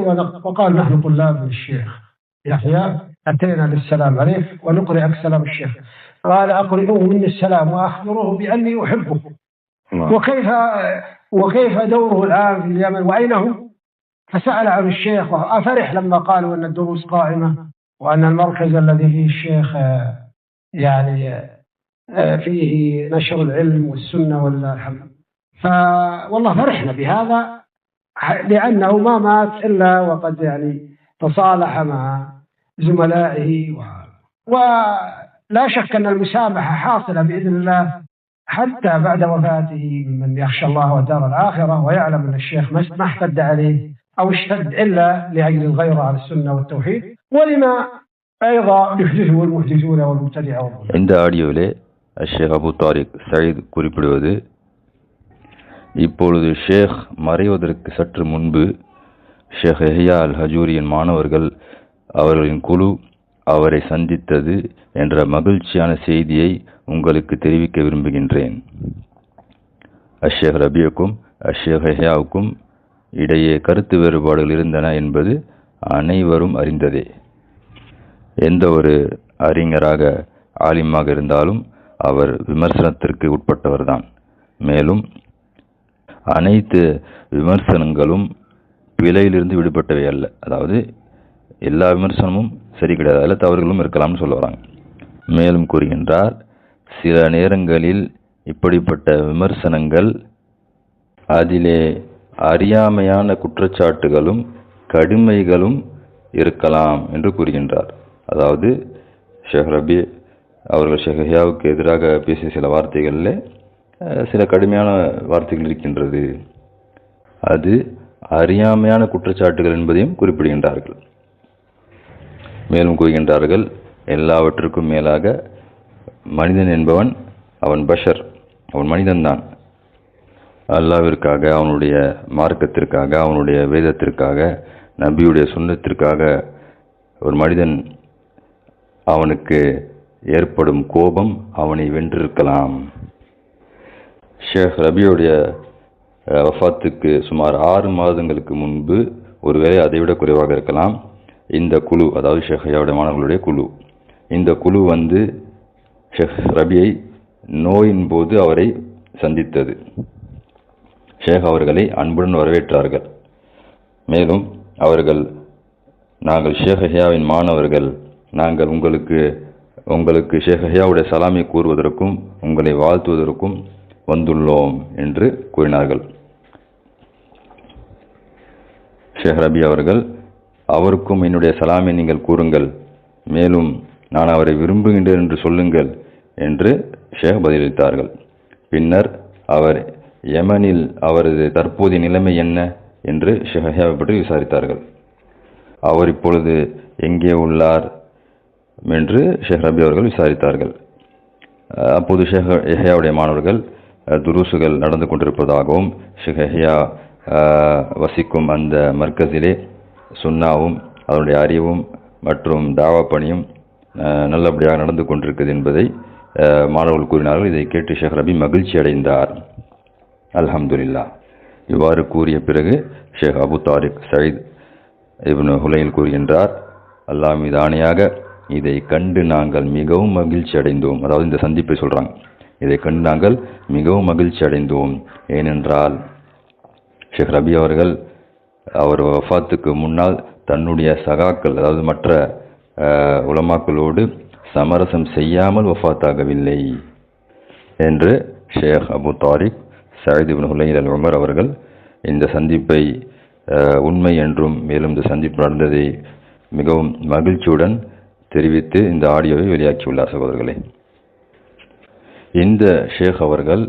وقال نحن طلاب الشيخ يحيى أتينا للسلام عليه ونقرئك سلام الشيخ. قال أقرئوه مني السلام وأخبروه بأني أحبه. وكيف دوره الآن في اليمن وأين هو؟ فسأل عن الشيخ وأفرح لما قالوا أن الدروس قائمة وأن المركز الذي فيه الشيخ يعني فيه نشر العلم والسنة والحمد. فوالله فرحنا بهذا، لأنه ما مات إلا وقد يعني تصالح مع زملائه ولا شك أن المسامحة حاصلة بإذن الله حتى بعد وفاته من يخشى الله والدار الآخرة ويعلم أن الشيخ ما احتد عليه أو اشتد إلا لأجل الغيرة على السنة والتوحيد ولما أيضا يحدثه المحدثون والمبتدعة. இந்த ஆடியோவிலே ஷேக் அபு தாரிக் சயீத் குறிப்பிடுவது, இப்பொழுது ஷேக் மறைவதற்கு சற்று முன்பு ஷேக் யஹ்யா அல் ஹஜூரியின் மாணவர்கள் அவர்களின் குழு அவரை சந்தித்தது என்ற மகிழ்ச்சியான செய்தியை உங்களுக்கு தெரிவிக்க விரும்புகின்றேன். அஷேக் ரபியுக்கும் அஷேக் யஹ்யாவுக்கும் இடையே கருத்து வேறுபாடுகள் இருந்தன என்பது அனைவரும் அறிந்ததே. எந்த ஒரு அறிஞராக ஆலிமாக இருந்தாலும் அவர் விமர்சனத்திற்கு உட்பட்டவர்தான். மேலும் அனைத்து விமர்சனங்களும் பிழையிலிருந்து விடுபட்டவை அல்ல. அதாவது எல்லா விமர்சனமும் சரி கிடையாது, அதில் தவறுகளும் இருக்கலாம்னு சொல்ல வராங்க. மேலும் கூறுகின்றார், சில நேரங்களில் இப்படிப்பட்ட விமர்சனங்கள் அதிலே அறியாமையான குற்றச்சாட்டுகளும் கடுமைகளும் இருக்கலாம் என்று கூறுகின்றார். அதாவது ஷேக் ரபி அவர்கள் ஷேக் யஹ்யாவுக்கு எதிராக பேசிய சில வார்த்தைகளில் சில கடுமையான வார்த்தைகள் இருக்கின்றது, அது அறியாமையான குற்றச்சாட்டுகள் என்பதையும் குறிப்பிடுகின்றார்கள். மேலும் கூறுகின்றார்கள், எல்லாவற்றுக்கும் மேலாக மனிதன் என்பவன் அவன் பஷர், அவன் மனிதன்தான். அல்லாஹ்விற்காக, அவனுடைய மார்க்கத்திற்காக, அவனுடைய வேதத்திற்காக, நபியுடைய சுன்னத்திற்காக ஒரு மனிதன் அவனுக்கு ஏற்படும் கோபம் அவனை வென்றிருக்கலாம். ஷேக் ரபியுடைய வஃபாத்துக்கு சுமார் 6 மாதங்களுக்கு முன்பு, ஒருவேளை அதைவிட குறைவாக இருக்கலாம், இந்த குழு, அதாவது ஷேக் யஹ்யாவுடைய மாணவர்களுடைய குழு, இந்த குழு ஷேக் ரபியை நோயின் போது அவரை சந்தித்தது. ஷேக் அவர்களை அன்புடன் வரவேற்றார்கள். மேலும் அவர்கள், நாங்கள் ஷேக் யஹ்யாவின் மாணவர்கள், நாங்கள் உங்களுக்கு ஷேக் யஹ்யாவுடைய சலாமை கூறுவதற்கும் உங்களை வாழ்த்துவதற்கும் வந்துள்ளோம் என்று கூறினார்கள். ஷேக் ரபி அவர்கள், அவருக்கும் என்னுடைய சலாமை நீங்கள் கூறுங்கள், மேலும் நான் அவரை விரும்புகின்றேன் என்று சொல்லுங்கள் என்று ஷேக் பதிலளித்தார்கள். பின்னர் அவர் யமனில் அவரது தற்போதைய நிலைமை என்ன என்று ஷேக் யஹ்யாவை பற்றி விசாரித்தார்கள். அவர் இப்பொழுது எங்கே உள்ளார் என்று ஷேக் ரபி அவர்கள் விசாரித்தார்கள். அப்போது ஷேக் யஹ்யாவுடைய மாணவர்கள் துருசுகள் நடந்து கொண்டிருப்பதாகவும், ஷேக் யஹ்யா வசிக்கும் அந்த மர்கஸிலே சுன்னாவும் அதனுடைய அறிவும் மற்றும் தாவா பணியும் நல்லபடியாக நடந்து கொண்டிருக்கிறது என்பதை மாணவர்கள் கூறினார்கள். இதை கேட்டு ஷேக் ரபி மகிழ்ச்சி அடைந்தார். அல்ஹம்துலில்லாஹ். இவ்வாறு கூறிய பிறகு ஷேக் அபு தாரிக் சயீத் இப்னு ஹுலைல் கூறுகின்றார், அல்லாஹ் மீது ஆணையாக இதை கண்டு நாங்கள் மிகவும் மகிழ்ச்சி அடைந்தோம். அதாவது இந்த சந்திப்பை சொல்றாங்க. இதை கண்டு நாங்கள் மிகவும் மகிழ்ச்சி அடைந்தோம். ஏனென்றால் ஷேக் ரபி அவர்கள் அவர் வஃபாத்துக்கு முன்னால் தன்னுடைய சகாக்கள், அதாவது மற்ற உலமாக்களோடு சமரசம் செய்யாமல் வஃபாத்தாகவில்லை என்று ஷேக் அபு தாரிக் சயீத் இப்னு ஹுலைல் அல் உமர் அவர்கள் இந்த சந்திப்பை உண்மை என்றும், மேலும் இந்த சந்திப்பு நடந்ததை மிகவும் மகிழ்ச்சியுடன் தெரிவித்து இந்த ஆடியோவை வெளியாக்கியுள்ளார். சகோதரர்களே, இந்த ஷேக் அவர்கள்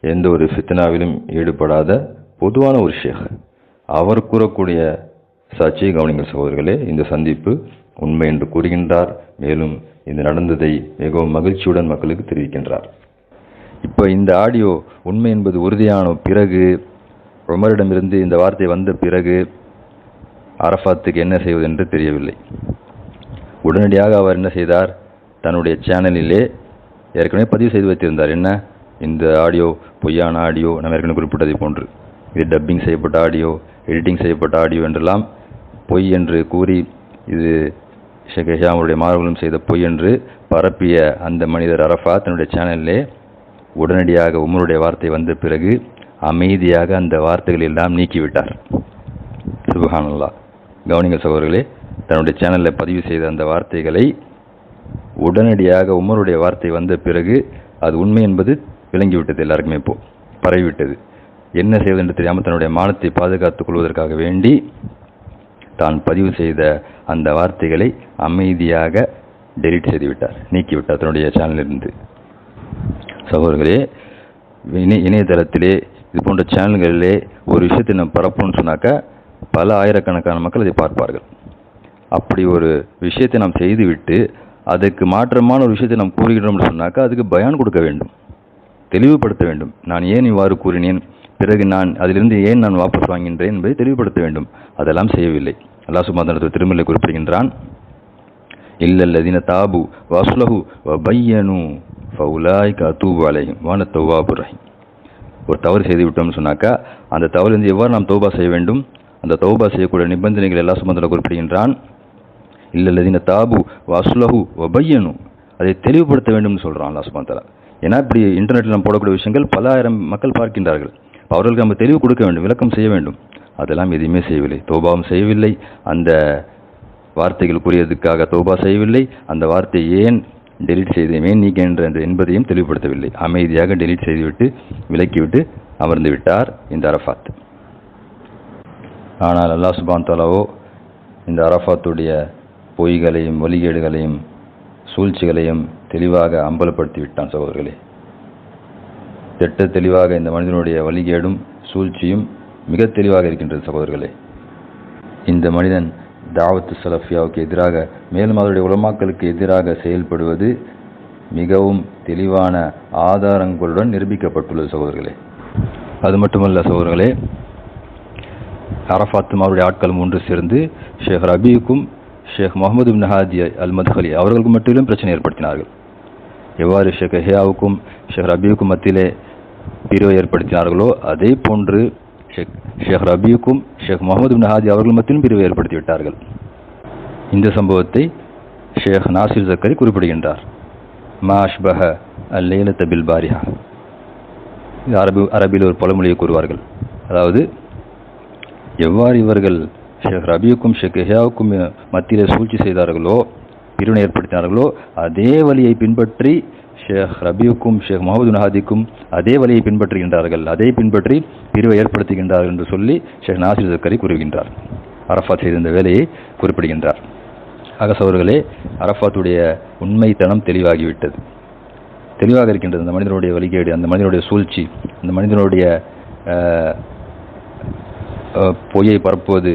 எந்த ஒரு ஃபித்னாவிலும் ஈடுபடாத பொதுவான ஒரு ஷேக். அவர் கூறக்கூடிய சாட்சியை கவனிங்கள் சகோதரர்களே. இந்த சந்திப்பு உண்மை என்று கூறுகின்றார். மேலும் இந்த நடந்ததை மிகவும் மகிழ்ச்சியுடன் மக்களுக்கு தெரிவிக்கின்றார். இப்போ இந்த ஆடியோ உண்மை என்பது உறுதியான பிறகு, உமரிடமிருந்து இந்த வார்த்தை வந்த பிறகு அரஃபாத்துக்கு என்ன செய்வது என்று தெரியவில்லை. உடனடியாக அவர் என்ன செய்தார், தன்னுடைய சேனலிலே ஏற்கனவே பதிவு செய்து வைத்திருந்தார். என்ன, இந்த ஆடியோ பொய்யான ஆடியோ, நம்ம ஏற்கனவே குறிப்பிட்டதை போன்று இது டப்பிங் செய்யப்பட்ட ஆடியோ, எடிட்டிங் செய்யப்பட்ட ஆடியோ என்றெல்லாம் பொய் என்று கூறி, இது ஷேக் யஹ்யா அவருடைய மாணவர்களும் செய்த பொய் என்று பரப்பிய அந்த மனிதர் அரஃபாத் தன்னுடைய சேனலிலே உடனடியாக உமருடைய வார்த்தை வந்த பிறகு அமைதியாக அந்த வார்த்தைகள் எல்லாம் நீக்கிவிட்டார். சுப்ஹானல்லாஹ். கவனிங்கள் சகோதரர்களே, தன்னுடைய சேனலில் பதிவு செய்த அந்த வார்த்தைகளை உடனடியாக உமருடைய வார்த்தை வந்த பிறகு அது உண்மை என்பது விளங்கிவிட்டது, எல்லாருக்குமே இப்போ பரவிவிட்டது. என்ன செய்வது என்று தெரியாமல் தன்னுடைய மானத்தை பாதுகாத்துக் கொள்வதற்காக வேண்டி தான் பதிவு செய்த அந்த வார்த்தைகளை அமைதியாக டெலீட் செய்து விட்டார், நீக்கிவிட்டார் தன்னுடைய சேனலிலிருந்து. சகோதரர்களே, இணையதளத்திலே இது போன்ற சேனல்களிலே ஒரு விஷயத்தை நம்ம பரப்பணும்னு சொன்னாக்கா பல ஆயிரக்கணக்கான மக்கள் அதை பார்ப்பார்கள். அப்படி ஒரு விஷயத்தை நாம் செய்துவிட்டு அதற்கு மாற்றமான ஒரு விஷயத்தை நாம் கூறுகிறோம்னு சொன்னாக்கா அதுக்கு பயான் கொடுக்க வேண்டும், தெளிவுபடுத்த வேண்டும். நான் ஏன் இவ்வாறு கூறினேன், பிறகு நான் அதிலிருந்து ஏன் நான் வாபஸ் வாங்கின்றேன் என்பதை தெளிவுபடுத்த வேண்டும். அதெல்லாம் செய்யவில்லை. அல்லாஹ் சுப்ஹானஹு வ தஆலா திருமறையில் குறிப்பிடுகின்றான், இல்லல்லதீன தாபு வஸ்லஹு வபய்யனு ஃபஉலாயிக அதூபு அலைஹிம் வஅன தவ்வாபுர் ரஹீம். ஒரு தவறு செய்து விட்டோம்னு சொன்னாக்கா அந்த தவறிலிருந்து எவ்வாறு நாம் தௌபா செய்ய வேண்டும், அந்த தௌபா செய்யக்கூடிய நிபந்தனைகள் அல்லாஹ் சுப்ஹானஹு வ தஆலா குறிப்பிடுகின்றான். இல்லல்லதீன தாபு வஸ்லஹு வபய்யனு, அதை தெளிவுபடுத்த வேண்டும்னு சொல்றான் அல்லாஹ் சுப்ஹானஹு வ தஆலா. ஏன்னா இப்படி இன்டர்நெட்டில் நம்ம போடக்கூடிய விஷயங்கள் பல ஆயிரம் மக்கள் பார்க்கின்றார்கள். அவர்களுக்கு நம்ம தெளிவு கொடுக்க வேண்டும், விளக்கம் செய்ய வேண்டும். அதெல்லாம் எதுவுமே செய்யவில்லை, தௌபாவும் செய்யவில்லை. அந்த வார்த்தைகள் கூறியதுக்காக தௌபா செய்யவில்லை. அந்த வார்த்தையை ஏன் டெலீட் செய்தேன், ஏன் நீக்கின்ற என்பதையும் தெளிவுபடுத்தவில்லை. அமைதியாக டெலீட் செய்துவிட்டு விலக்கிவிட்டு அமர்ந்து விட்டார் இந்த அரஃபாத். ஆனால் அல்லாஹ் சுப்ஹானஹு வ தஆலாவோ இந்த அரஃபாத்துடைய பொய்களையும் வழிகேடுகளையும் சூழ்ச்சிகளையும் தெளிவாக அம்பலப்படுத்தி விட்டான். சகோதரர்களே, திட்ட தெளிவாக இந்த மனிதனுடைய வழிகேடும் சூழ்ச்சியும் மிக தெளிவாக இருக்கின்றது. சகோதரர்களே, இந்த மனிதன் தாவத்து சலஃபியாவுக்கு எதிராக மேலும் அவருடைய உலமாக்களுக்கு எதிராக செயல்படுவது மிகவும் தெளிவான ஆதாரங்களுடன் நிரூபிக்கப்பட்டுள்ளது. சகோதரர்களே, அது மட்டுமல்ல சகோதரர்களே, அரஃபாத்தும் அவருடைய ஆட்களும் ஒன்று சேர்ந்து ஷேக் ரபியுக்கும் ஷேக் முகமது இப்னு ஹாதி அல் மத்ஹலி அவர்களுக்கு மத்தியிலும் பிரச்சனை ஏற்படுத்தினார்கள். எவ்வாறு ஷேக் ஹியாவுக்கும் ஷேக் ரபியுக்கும் மத்தியிலே பிரிவை ஏற்படுத்தினார்களோ அதே போன்று ஷேக் ரபியுக்கும் ஷேக் முகமது இப்னு ஹாதி அவர்கள் மத்தியிலும் பிரிவை ஏற்படுத்தி விட்டார்கள். இந்த சம்பவத்தை ஷேக் நாசிர் ஜக்கரி குறிப்பிடுகின்றார். மா அஷ்பஹ அல்லைலத பில் பாரிஹா, அரபியில் ஒரு பழமொழியை கூறுவார்கள். அதாவது எவ்வாறு இவர்கள் ஷேக் ரபியுக்கும் ஷேக் ஹியாவுக்கும் மத்தியிலே சூழ்ச்சி செய்தார்களோ, பிரிவினை ஏற்படுத்தினார்களோ, அதே வழியை பின்பற்றி ஷேக் ரபியுக்கும் ஷேக் முகமது இப்னு ஹாதிக்கும் அதே வழியை பின்பற்றுகின்றார்கள், அதை பின்பற்றி பிரிவை ஏற்படுத்துகின்றார்கள் என்று சொல்லி ஷேக் நாசிர் ஜக்கரி கூறுகின்றார். அரஃபாத் செய்த இந்த வேலையை குறிப்பிடுகின்றார். அகசவர்களே, அரஃபாத்துடைய உண்மைத்தனம் தெளிவாகிவிட்டது, தெளிவாக இருக்கின்றது. அந்த மனிதனுடைய வழிகேடு, அந்த மனிதனுடைய சூழ்ச்சி, அந்த மனிதனுடைய பொய்யை பரப்புவது,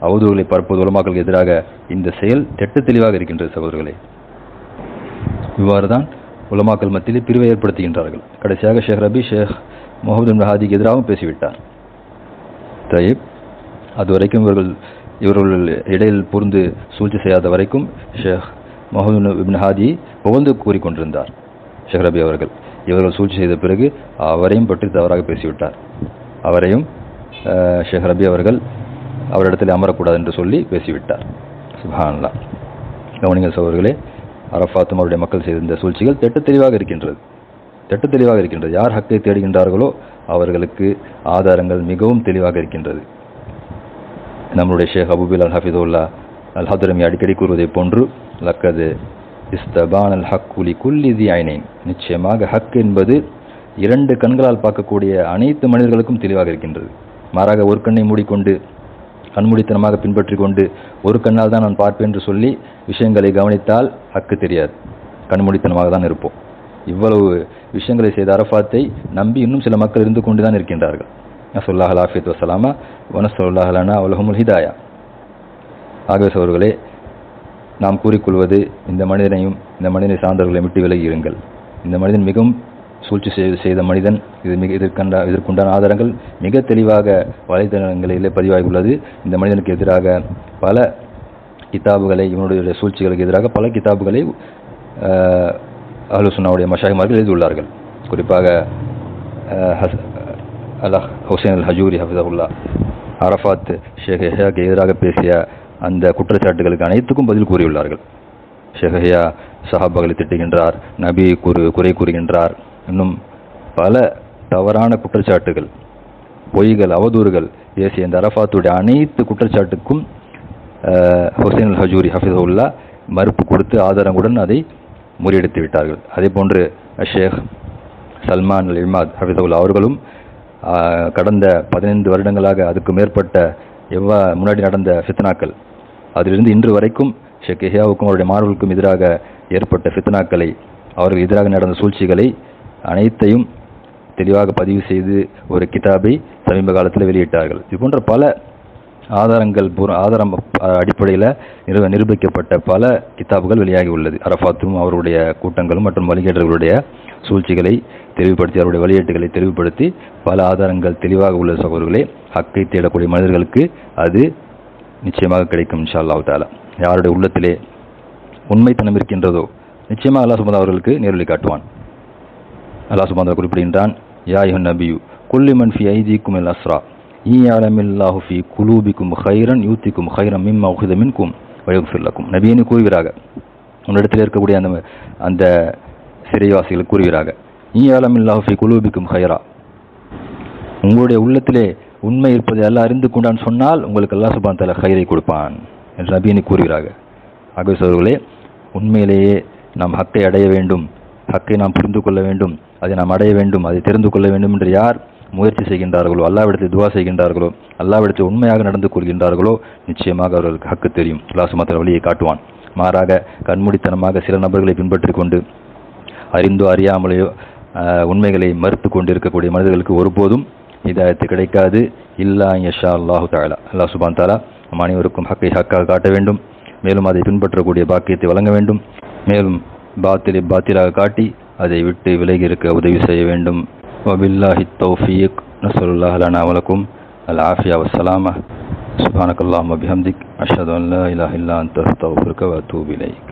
அவதூறுகளை பரப்புவது, உலமாக்களுக்கு எதிராக இந்த செயல் திட்ட தெளிவாக இருக்கின்றது. சகோதரர்களே, இவ்வாறு தான் உலமாக்கள் மத்தியிலே பிரிவை ஏற்படுத்துகின்றார்கள். கடைசியாக ஷேக் ரபி ஷேக் முகமது இப்னு ஹாதிக்கு எதிராகவும் பேசிவிட்டார். அதுவரைக்கும் இவர்கள் இடையில் புரிந்து சூழ்ச்சி செய்யாத வரைக்கும் ஷேக் முகமது இப்னு ஹாதி புகழ்ந்து கூறிக்கொண்டிருந்தார் ஷேக் ரபி அவர்கள். இவர்கள் சூழ்ச்சி செய்த பிறகு அவரையும் பற்றி தவறாக பேசிவிட்டார். அவரையும் ஷேக் ரபி அவர்கள் அவரிடத்தில் அமரக்கூடாது என்று சொல்லி பேசிவிட்டார். சுப்ஹானல்லாஹ். கவனிங்கள் சகோதரர்களே, அரஃபாத்தும் அவருடைய மக்கள் செய்த இந்த சூழ்ச்சிகள் திட்ட தெளிவாக இருக்கின்றது, திட்ட தெளிவாக இருக்கின்றது. யார் ஹக்கை தேடுகின்றார்களோ அவர்களுக்கு ஆதாரங்கள் மிகவும் தெளிவாக இருக்கின்றது. நம்முடைய ஷேக் அபூபில் அல் ஹஃபிதுல்லா அல் ஹத்ரமி அடிக்கடி கூறுவதை போன்று, லக்கது இஸ்தபான் அல் ஹக்குலி குல்லி தி ஐனைன், நிச்சயமாக ஹக் என்பது இரண்டு கண்களால் பார்க்கக்கூடிய அனைத்து மனிதர்களுக்கும் தெளிவாக இருக்கின்றது. மாறாக ஒரு கண்ணை மூடிக்கொண்டு கண்மூடித்தனமாக பின்பற்றி கொண்டு ஒரு கண்ணால் தான் நான் பார்ப்பேன் என்று சொல்லி விஷயங்களை கவனித்தால் ஹக்கு தெரியாது, கண்மூடித்தனமாக தான் இருப்போம். இவ்வளவு விஷயங்களை செய்த அரஃபாத்தை நம்பி இன்னும் சில மக்கள் இருந்து கொண்டு தான் இருக்கின்றார்கள். நஸ்அலுல்லாஹ் அல் ஆஃபியத் வஸ்ஸலாமா வ நஸ்அலுல்லாஹ் லனா வ லஹுமுல் ஹிதாயா. ஆகவே சகோதரர்களே, நாம் கூறிக்கொள்வது, இந்த மனிதனையும் இந்த மனிதனை சார்ந்தவர்களை விட்டு விலகி இருங்கள். இந்த மனிதன் மிகவும் சூழ்ச்சி செய்த மனிதன். இதற்குண்டான ஆதாரங்கள் மிக தெளிவாக வலைதளங்களிலே பதிவாகியுள்ளது. இந்த மனிதனுக்கு எதிராக பல கிதாபுகளை, இவனுடைய சூழ்ச்சிகளுக்கு எதிராக பல கிதாபுகளை அஹ்லுஸ் சுன்னாவுடைய மஷாயிமார்கள் எழுதியுள்ளார்கள். குறிப்பாக அல்லாஹ் ஹுசைன் அல் ஹஜூரி ஹஃபிதஹுல்லா அரஃபாத் ஷேக் ஹியாவுக்கு எதிராக பேசிய அந்த குற்றச்சாட்டுகளுக்கு அனைத்துக்கும் பதில் கூறியுள்ளார்கள். ஷேக் ஹியா சஹாபாக்களை திட்டுகின்றார், நபி குறை கூறுகின்றார், இன்னும் பல தவறான குற்றச்சாட்டுகள், பொய்கள், அவதூறுகள் பேசிய இந்த அரஃபாத்துடைய அனைத்து குற்றச்சாட்டுக்கும் ஹுசைன் அல் ஹஜூரி ஹஃபிதஹுல்லா மறுப்பு கொடுத்து ஆதாரங்களுடன் அதை முறியடித்து விட்டார்கள். அதே போன்று ஷேக் சல்மான் அல் இமாத் ஹஃபிதஹுல்லா அவர்களும் கடந்த 15 வருடங்களாக அதுக்கு மேற்பட்ட முன்னாடி நடந்த ஃபித்னாக்கள், அதிலிருந்து இன்று வரைக்கும் ஷேக் யஹ்யாவுக்கும் அவருடைய மாணவர்களுக்கும் எதிராக ஏற்பட்ட ஃபித்னாக்களை, அவர்கள் எதிராக நடந்த சூழ்ச்சிகளை அனைத்தையும் தெளிவாக பதிவு செய்து ஒரு கிதாபை சமீப காலத்தில் வெளியிட்டார்கள். இது போன்ற பல ஆதாரம் அடிப்படையில் நிரூபிக்கப்பட்ட பல கிதாபுகள் வெளியாகி உள்ளது. அரஃபாத்தும் அவருடைய கூட்டங்களும் மற்றும் வழிகேட்டர்களுடைய சூழ்ச்சிகளை தெளிவுபடுத்தி, அவருடைய வழியீட்டுகளை தெளிவுபடுத்தி பல ஆதாரங்கள் தெளிவாக உள்ள சகோதரர்களே, ஹக்கை தேடக்கூடிய மனிதர்களுக்கு அது நிச்சயமாக கிடைக்கும் இன்ஷா அல்லாஹ் தஆலா. யாருடைய உள்ளத்திலே உண்மைத்தனம் இருக்கின்றதோ நிச்சயமாக அல்லாஹ் சுப்ஹானஹு அவர்களுக்கு நேரொளி காட்டுவான். அல்லாஹ் சுப்ஹானஹு குறிப்பிடுகின்றான், யா அய்யுஹன் நபியு குல்லி மன் ஃபீ ஐதீக்கும் அல் அஸ்ரா யஅலமில்லாஹு ஃபீ குலூபிக்கும் கைரன் யூத்திக்கும் கைரம் மிம்மா உஹித மின்கும் வயக்ஃபிர் லக்கும். நபியினு கூறுகிறாக, உன்னிடத்தில் இருக்கக்கூடிய அந்த சிறைவாசிகள் கூறுகிறாக, யஅலமில்லாஹு ஃபீ குலூபிக்கும் கைரா, உங்களுடைய உள்ளத்திலே உண்மை இருப்பதை அல்லாஹ் அறிந்து கொண்டான் சொன்னால் உங்களுக்கு அல்லாஹ் சுப்ஹானஹு வ தஆலா கைரை கொடுப்பான் என்று நபியினு கூறுகிறாக. ஆகவே சகோதரர்களே, உண்மையிலேயே நாம் ஹக்கை அடைய வேண்டும், ஹக்கை நாம் புரிந்து கொள்ள வேண்டும், அதை நாம் அடைய வேண்டும், அதை தெரிந்து கொள்ள வேண்டும் என்று யார் முயற்சி செய்கின்றார்களோ, அல்லாஹ்விடத்தில் துவா செய்கின்றார்களோ, அல்லாஹ்விடத்தில் உண்மையாக நடந்து கொள்கின்றார்களோ நிச்சயமாக அவர்களுக்கு ஹக்கு தெரியும். அல்லாஹ் சுப்ஹானஹு வ தஆலா வழியை காட்டுவான். மாறாக கண்மூடித்தனமாக சில நபர்களை பின்பற்றி கொண்டு அறிந்தோ அறியாமலேயோ உண்மைகளை மறுத்து கொண்டு இருக்கக்கூடிய மனிதர்களுக்கு ஒருபோதும் ஹிதாயத்து கிடைக்காது. இல்லா யஷா அல்லாஹு தஆலா. அல்லாஹ் சுப்ஹானஹு வ தஆலா நம் அனைவருக்கும் ஹக்கை ஹக்காக காட்ட வேண்டும், மேலும் அதை பின்பற்றக்கூடிய பாக்கியத்தை வழங்க வேண்டும், மேலும் பாத்திலை பாத்திலாக காட்டி அதை விட்டு விலகி இருக்க உதவி செய்ய வேண்டும். வபில்லாஹி தௌஃபீக். நஸ்அலுல்லாஹ லனா வ லக்கும் அல் ஆஃபியா வஸ் ஸலாமா. சுப்ஹானக்கல்லாஹும்ம பிஹம்திக் அஷ்ஹது அன் லா இலாஹா இல்லா அன்த அஸ்தக்ஃபிருக வ அத்தூபு இலைக்.